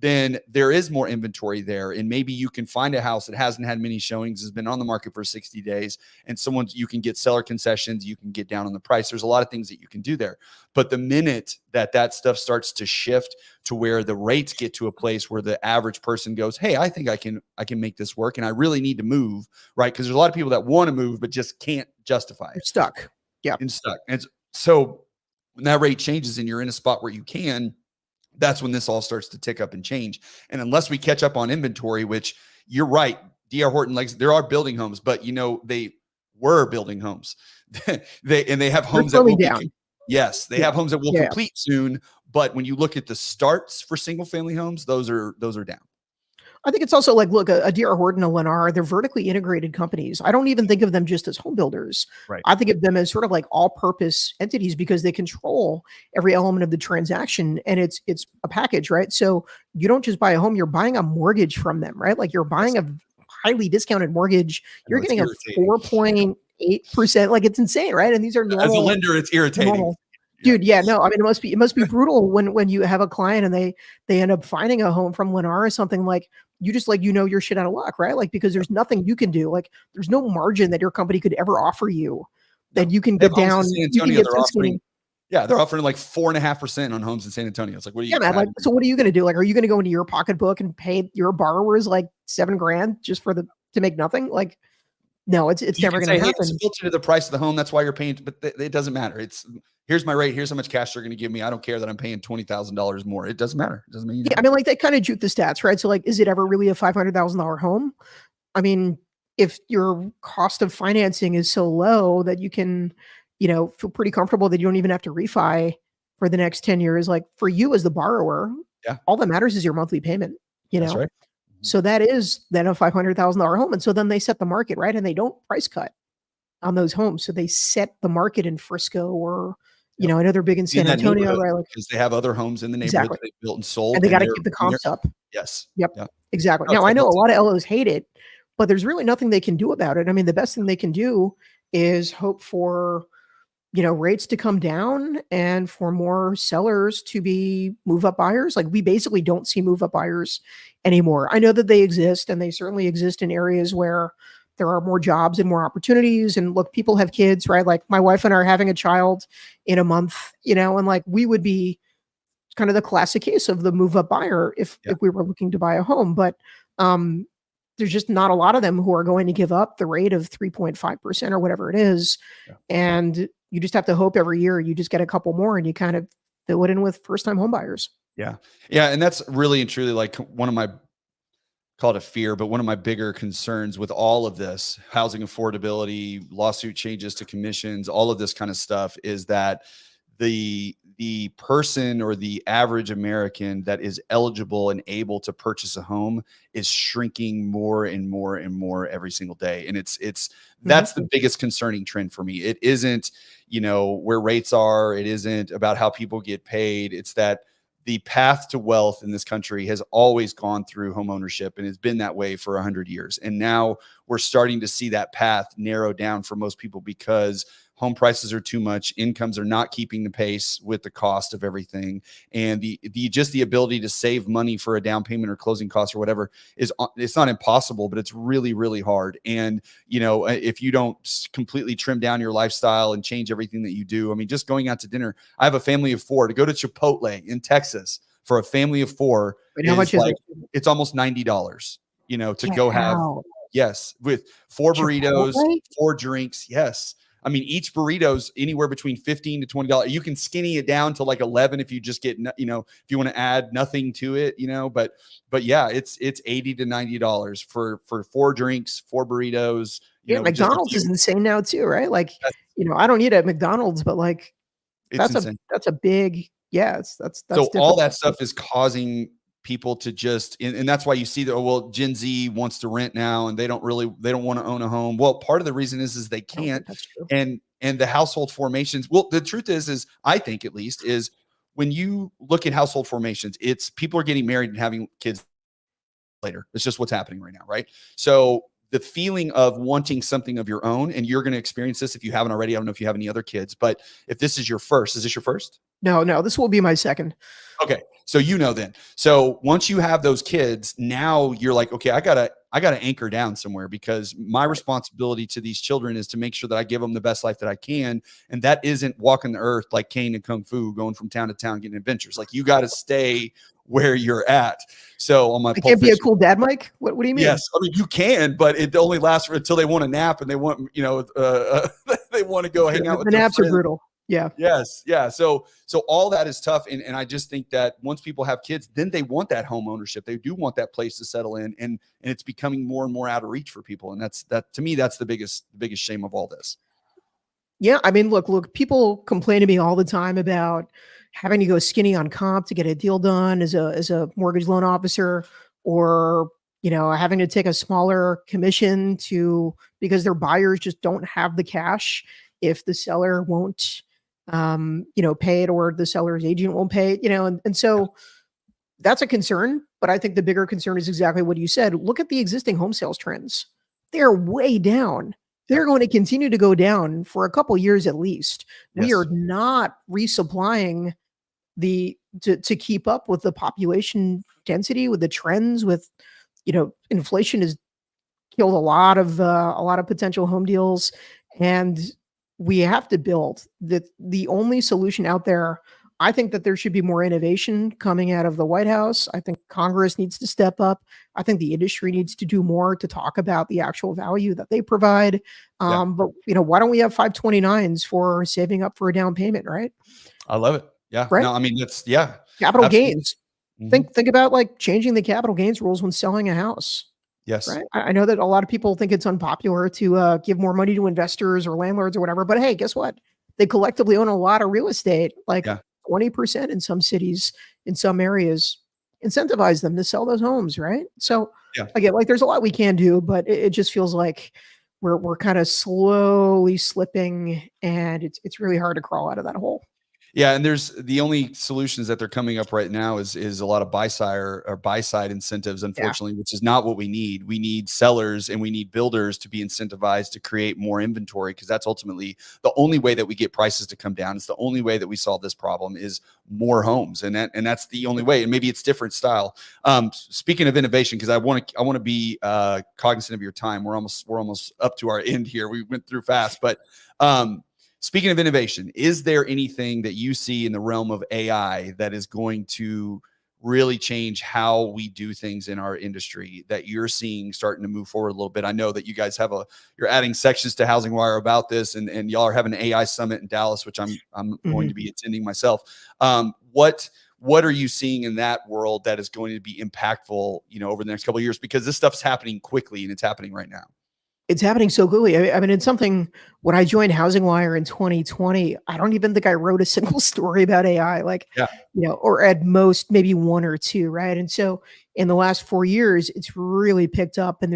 then there is more inventory there. And maybe you can find a house that hasn't had many showings, has been on the market for 60 days, and you can get seller concessions, you can get down on the price. There's a lot of things that you can do there. But the minute that stuff starts to shift to where the rates get to a place where the average person goes, hey, I think I can make this work, and I really need to move, right? Because there's a lot of people that want to move but just can't justify
You're
it.
stuck. Yeah.
And stuck. And so when that rate changes and you're in a spot where you can, that's when this all starts to tick up and change. And unless we catch up on inventory, which you're right, D.R. Horton, like, there are building homes, but they were building homes. they have
They're
homes that
slowing
will
down.
be, yes, they
Yeah.
have homes that will
Yeah.
complete soon. But when you look at the starts for single family homes, those are down.
I think it's also like, look, a D.R. Horton, a Lennar, they're vertically integrated companies. I don't even think of them just as home builders.
Right.
I think of them as sort of like all-purpose entities because they control every element of the transaction, and it's a package, right? So you don't just buy a home, you're buying a mortgage from them, right? Like, you're buying a highly discounted mortgage.
I know,
You're
it's
getting a
irritating.
4.8%. Like, it's insane, right? And these are
As a
normal.
lender, it's irritating.
Normal.
Yeah.
Dude, yeah, no, I mean, it must be brutal when you have a client and they end up finding a home from Lennar or something. Like, you just, like, you're shit out of luck, right? Like, because there's nothing you can do. Like, there's no margin that your company could ever offer you that
No.
you can
They have
get
homes in
down.
San
You can
Antonio,
get
they're
some
offering,
skinny.
yeah, they're offering like 4.5% on homes in San Antonio. It's like, what do you,
Yeah, man. Like, so what are you going to do? Like, are you going to go into your pocketbook and pay your borrowers like $7,000 just to make nothing? Like, no, it's
you
never
can
going
say,
to
hey, it's
happen.
built into the price of the home. That's why you're paying, but it doesn't matter. It's, here's my rate. Here's how much cash they're going to give me. I don't care that I'm paying $20,000 more. It doesn't matter. It doesn't mean
Yeah, I mean, like, they kind of juke the stats, right? So, like, is it ever really a $500,000 home? I mean, if your cost of financing is so low that you can, feel pretty comfortable that you don't even have to refi for the next 10 years, like, for you as the borrower,
Yeah.
all that matters is your monthly payment,
That's right.
So that is then a $500,000 home. And so then they set the market, right? And they don't price cut on those homes. So they set the market in Frisco or,
Yep.
another big in
In
San
that
Antonio,
neighborhood,
right? Like,
because they have other homes in the neighborhood
exactly.
that they built and sold,
And they got to
they're,
keep the comps up.
yes.
Yep.
Yeah.
Exactly.
No,
Now, I know a
it's
lot of LOs hate it, but there's really nothing they can do about it. I mean, the best thing they can do is hope for, rates to come down and for more sellers to be move up buyers. Like, we basically don't see move up buyers anymore. I know that they exist, and they certainly exist in areas where there are more jobs and more opportunities. And look, people have kids, right? Like, my wife and I are having a child in a month, and like, we would be kind of the classic case of the move up buyer if
Yeah.
we were looking to buy a home. But there's just not a lot of them who are going to give up the rate of 3.5% or whatever it is.
Yeah.
And you just have to hope every year you just get a couple more and you kind of fill it in with first time home buyers.
Yeah. Yeah. And that's really and truly like one of my, call it a fear, but one of my bigger concerns with all of this housing affordability, lawsuit changes to commissions, all of this kind of stuff is that the person or the average American that is eligible and able to purchase a home is shrinking more and more and more every single day. And that's the biggest concerning trend for me. It isn't, where rates are. It isn't about how people get paid. It's that the path to wealth in this country has always gone through home ownership, and it's been that way for 100 years. And now we're starting to see that path narrow down for most people because home prices are too much, incomes are not keeping the pace with the cost of everything, and the just the ability to save money for a down payment or closing costs or whatever is, it's not impossible, but it's really, really hard. And if you don't completely trim down your lifestyle and change everything that you do, I mean, just going out to dinner. I have a family of 4 to go to Chipotle in Texas for a family of 4
Wait, how much
is
is
like,
it?
it's almost $90, to
Get
go have.
out.
Yes, with 4 burritos,
Chipotle?
4 drinks. Yes. I mean, each burrito's anywhere between $15 to $20. You can skinny it down to like 11 if you just get, if you want to add nothing to it, but yeah, it's $80 to $90 for 4 drinks, 4 burritos,
Yeah,
with just a
McDonald's
few.
is insane now too, right? Like,
That's,
I don't eat at McDonald's, but like
it's insane.
that's a big, yeah, that's
So all
difficult.
that stuff is causing people to just, and that's why you see that, well, Gen Z wants to rent now and they don't want to own a home. Well, part of the reason is they
I don't
can't.
think that's true.
And the household formations. Well, the truth is I think, at least, is when you look at household formations, it's people are getting married and having kids later. It's just what's happening right now. Right. So the feeling of wanting something of your own, and you're going to experience this if you haven't already. I don't know if you have any other kids, but if this is your first, is this your first?
No, this will be my second.
Okay. So then. So once you have those kids, now you're like, okay, I gotta anchor down somewhere, because my responsibility to these children is to make sure that I give them the best life that I can. And that isn't walking the earth like Kane and Kung Fu, going from town to town, getting adventures. Like, you got to stay where you're at. So on my
I can't be a cool dad, Mike. What do you mean?
Yes, I mean, you can, but it only lasts until they want a nap and they want, they want to go hang out with
The
their
naps are
friends.
brutal. Yeah.
Yes. Yeah. So all that is tough. And I just think that once people have kids, then they want that home ownership. They do want that place to settle in, and it's becoming more and more out of reach for people. And that to me, that's the biggest shame of all this.
Yeah. I mean, look, people complain to me all the time about having to go skinny on comp to get a deal done as a mortgage loan officer, or, having to take a smaller commission because their buyers just don't have the cash if the seller won't, pay it, or the seller's agent won't pay it, and so that's a concern. But I think the bigger concern is exactly what you said. Look at the existing home sales trends. They're way down. They're going to continue to go down for a couple years at least. We are not resupplying to keep up with the population density, with the trends, with, inflation has killed a lot of potential home deals. And we have to build the only solution out there. I think that there should be more innovation coming out of the White House. I think Congress needs to step up. I think the industry needs to do more to talk about the actual value that they provide. But why don't we have 529s for saving up for a down payment, right?
I love it. Yeah.
Right.
No, I mean,
Capital
absolutely.
gains.
Mm-hmm.
Think about like changing the capital gains rules when selling a house.
Yes.
Right. I know that a lot of people think it's unpopular to give more money to investors or landlords or whatever, but hey, guess what? They collectively own a lot of real estate, like 20% in some cities, in some areas. Incentivize them to sell those homes, right? So again, like, there's a lot we can do, but it just feels like we're kind of slowly slipping, and it's really hard to crawl out of that hole.
Yeah, and there's the only solutions that they're coming up right now is a lot of buy side incentives, unfortunately, which is not what we need. We need sellers and we need builders to be incentivized to create more inventory, because that's ultimately the only way that we get prices to come down. It's the only way that we solve this problem is more homes, and that's the only way. And maybe it's different style. Speaking of innovation, because I want to be cognizant of your time. We're almost up to our end here. We went through fast, but speaking of innovation, is there anything that you see in the realm of AI that is going to really change how we do things in our industry that you're seeing starting to move forward a little bit? I know that you guys you're adding sections to HousingWire about this, and y'all are having an AI summit in Dallas, which I'm going to be attending myself. What are you seeing in that world that is going to be impactful, over the next couple of years? Because this stuff's happening quickly, and it's happening right now.
It's happening so quickly. I mean, it's something. When I joined HousingWire in 2020, I don't even think I wrote a single story about AI, or at most maybe one or two, right? And so in the last 4 years, it's really picked up. And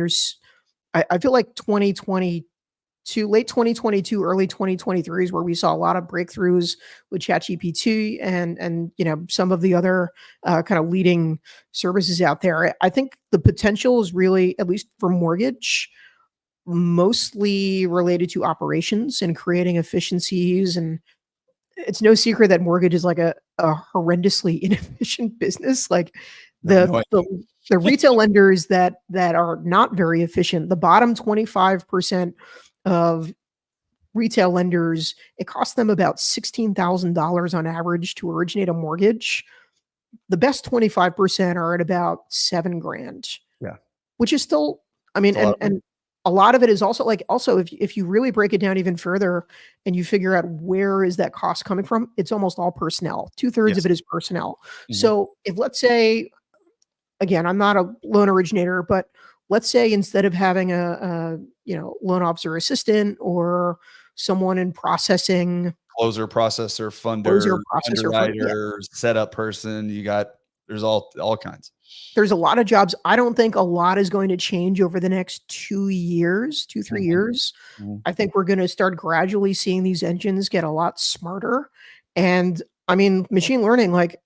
I feel like 2022, late 2022, early 2023 is where we saw a lot of breakthroughs with ChatGPT and some of the other kind of leading services out there. I think the potential is really, at least for mortgage, mostly related to operations and creating efficiencies. And it's no secret that mortgage is like a horrendously inefficient business. Like
No,
the
no
the
idea.
the retail lenders that are not very efficient, the bottom 25% of retail lenders, it costs them about $16,000 on average to originate a mortgage. The best 25% are at about 7 grand,
Yeah,
which is still, I mean,
it's a lot of money.
and a lot of it is also like, also, if you really break it down even further and you figure out where is that cost coming from, it's almost all personnel. 2/3 of
Yes.
it is personnel.
Mhm.
So if, let's say, again, I'm not a loan originator, but let's say instead of having a loan officer assistant or someone in processing,
Closer, processor,
closer,
funder,
processor fund, yeah,
underwriter, setup person. There's all kinds.
there's a lot of jobs. I don't think a lot is going to change over the next 2 years, 2, 3
Mhm,
years.
mhm.
I think we're gonna start gradually seeing these engines get a lot smarter. And I mean, machine learning, like,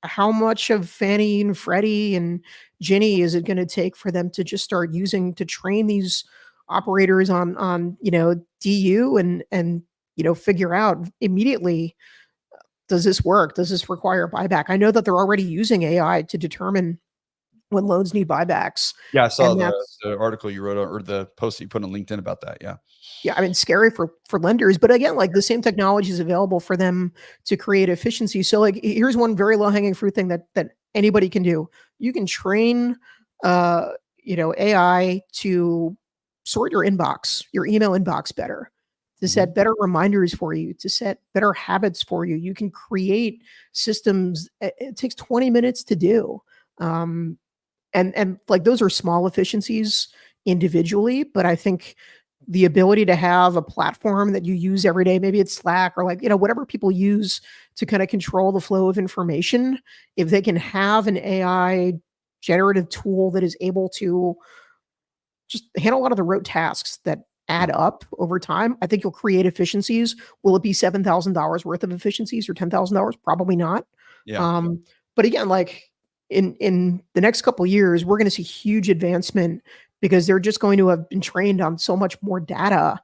how much of Fannie and Freddie and Ginnie is it gonna take for them to just start using to train these operators on, DU and figure out immediately, does this work? Does this require buyback? I know that they're already using AI to determine when loans need buybacks,
Yeah, I saw
and
the
that's,
the article you wrote or the post that you put on LinkedIn about that. Yeah.
yeah, I mean, scary for lenders, but again, like, the same technology is available for them to create efficiency. So, like, here's one very low-hanging fruit thing that anybody can do. You can train, uh, AI to sort your inbox, your email inbox better, to
Mhm.
set better reminders for you, to set better habits for you. You can create systems. It takes 20 minutes to do. Um, and like, those are small efficiencies individually, but I think the ability to have a platform that you use every day, maybe it's Slack or, like, whatever people use to kind of control the flow of information, if they can have an AI generative tool that is able to just handle a lot of the rote tasks that
Yeah.
add up over time, I think you'll create efficiencies. Will it be $7,000 worth of efficiencies or $10,000? Probably not.
Yeah.
But again, like, in the next couple of years, we're going to see huge advancement because they're just going to have been trained on so much more data,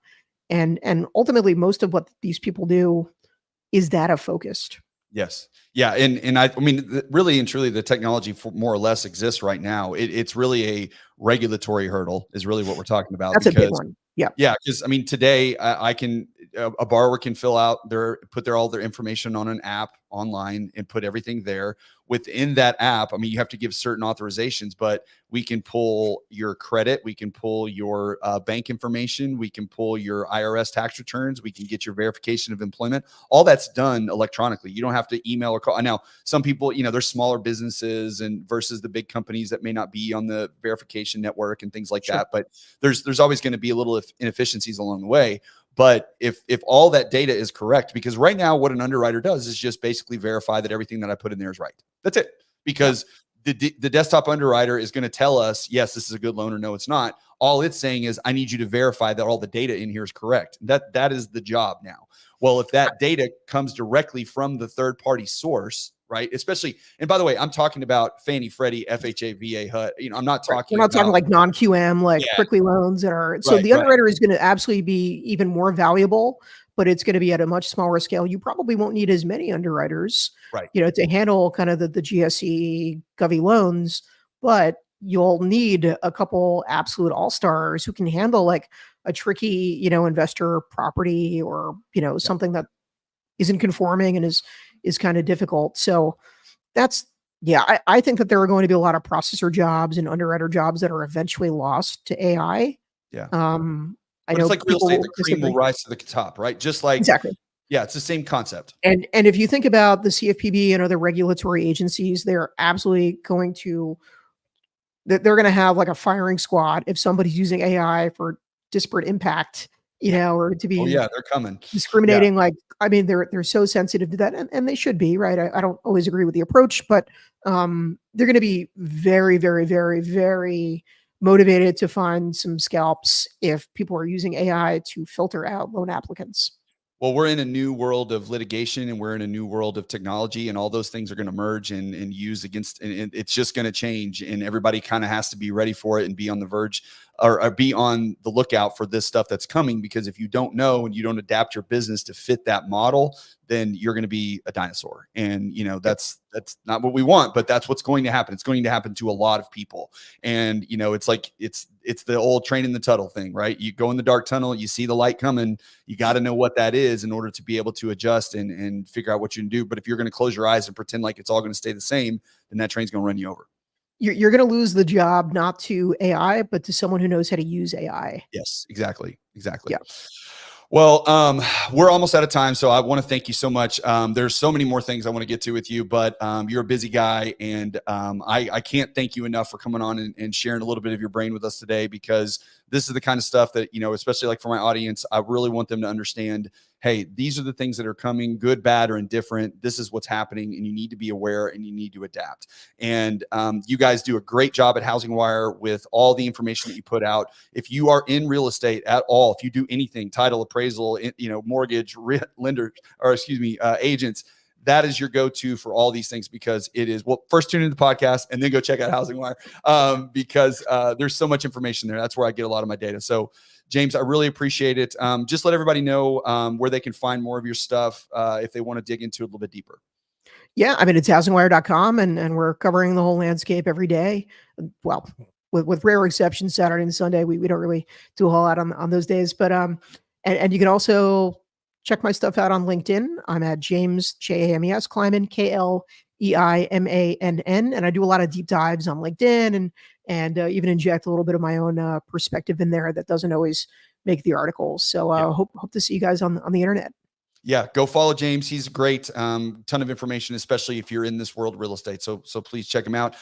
and ultimately, most of what these people do is data focused.
Yes. Yeah. And I mean, really and truly, the technology for more or less exists right now. It's really a regulatory hurdle, is really what we're talking about.
That's a big
Because
one. Yeah,
yeah, because I mean, today I can a borrower can fill out put their all their information on an app online and put everything there. Within that app, I mean, you have to give certain authorizations, but we can pull your credit, we can pull your bank information, we can pull your IRS tax returns, we can get your verification of employment. All that's done electronically. You don't have to email or call. Now, some people, there's smaller businesses and versus the big companies that may not be on the verification network and things like
sure.
that. But there's always going to be a little inefficiencies along the way. But if all that data is correct, because right now what an underwriter does is just basically verify that everything that I put in there is right. That's it.
Yeah.
Because the desktop underwriter is going to tell us, yes, this is a good loan, or no, it's not. All it's saying is, I need you to verify that all the data in here is correct. That is the job now. Well, if that data comes directly from the third party source, right? Especially, and by the way, I'm talking about Fannie, Freddie, FHA, VA, HUD. I'm not
Right. We're
talking
not talking
about,
like non-QM, like
yeah,
prickly loans that are, so
right,
the
right,
underwriter is going to absolutely be even more valuable, but it's going to be at a much smaller scale. You probably won't need as many underwriters,
right.
to handle kind of the GSE Govy loans, but you'll need a couple absolute all-stars who can handle, like, a tricky, investor property, or,
Yeah.
something that isn't conforming and is kind of difficult. So that's, yeah, I think that there are going to be a lot of processor jobs and underwriter jobs that are eventually lost to AI.
Yeah.
I
But it's
know
like real
people
estate,
will
the cream will
disagree.
rise to the top, right? Just like,
Exactly.
yeah, it's the same concept.
And if you think about the CFPB and other regulatory agencies, they're absolutely going to, they're going to have like a firing squad if somebody's using AI for disparate impact,
Yeah.
or to
Oh
be
yeah, they're coming. Yeah.
discriminating. Like, I mean, they're so sensitive to that, and they should be, right. I don't always agree with the approach, but they're going to be very, very, very, very motivated to find some scalps if people are using AI to filter out loan applicants.
Well, we're in a new world of litigation and we're in a new world of technology, and all those things are going to merge and use against, and it's just going to change, and everybody kind of has to be ready for it and be on the verge or be on the lookout for this stuff that's coming, because if you don't know and you don't adapt your business to fit that model, then you're going to be a dinosaur. And, that's not what we want, but that's what's going to happen. It's going to happen to a lot of people. And, it's like, it's the old train in the tunnel thing, right? You go in the dark tunnel, you see the light coming, you got to know what that is in order to be able to adjust and figure out what you can do. But if you're going to close your eyes and pretend like it's all going to stay the same, then that train's going to run you over.
You're going to lose the job, not to AI, but to someone who knows how to use AI.
Yes, exactly.
Yeah.
Well, we're almost out of time, so I want to thank you so much. There's so many more things I want to get to with you, but you're a busy guy, and I can't thank you enough for coming on and sharing a little bit of your brain with us today, because this is the kind of stuff that, especially like for my audience, I really want them to understand, hey, these are the things that are coming, good, bad, or indifferent. This is what's happening, and you need to be aware and you need to adapt. And you guys do a great job at HousingWire with all the information that you put out. If you are in real estate at all, if you do anything, title, appraisal, mortgage, lender, or agents, that is your go-to for all these things, because it is, well, first tune into the podcast and then go check out HousingWire, because there's so much information there. That's where I get a lot of my data. So James, I really appreciate it. Just let everybody know where they can find more of your stuff if they want to dig into it a little bit deeper.
Yeah, I mean, it's housingwire.com, and we're covering the whole landscape every day. Well, with rare exceptions, Saturday and Sunday, we don't really do a whole lot on those days. But and you can also check my stuff out on LinkedIn. I'm at James, James Kleimann, Kleimann, and I do a lot of deep dives on LinkedIn, and even inject a little bit of my own perspective in there that doesn't always make the articles. So hope to see you guys on the internet.
Yeah, go follow James. He's great. Ton of information, especially if you're in this world of real estate. So please check him out.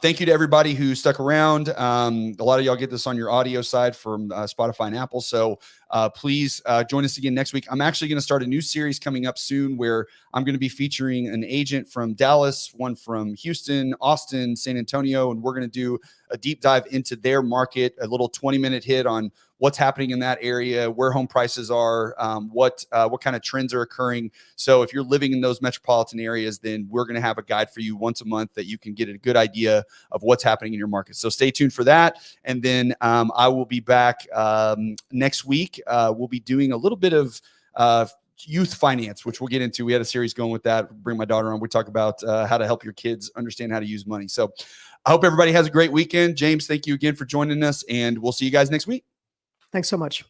Thank you to everybody who stuck around. A lot of y'all get this on your audio side from Spotify and Apple. So please join us again next week. I'm actually going to start a new series coming up soon where I'm going to be featuring an agent from Dallas, one from Houston, Austin, San Antonio, and we're going to do a deep dive into their market, a little 20-minute hit on what's happening in that area, where home prices are, what kind of trends are occurring. So if you're living in those metropolitan areas, then we're going to have a guide for you once a month that you can get a good idea of what's happening in your market. So stay tuned for that. And then I will be back next week. We'll be doing a little bit of youth finance, which we'll get into. We had a series going with that. Bring my daughter on. We talk about how to help your kids understand how to use money. So I hope everybody has a great weekend. James, thank you again for joining us, and we'll see you guys next week.
Thanks so much.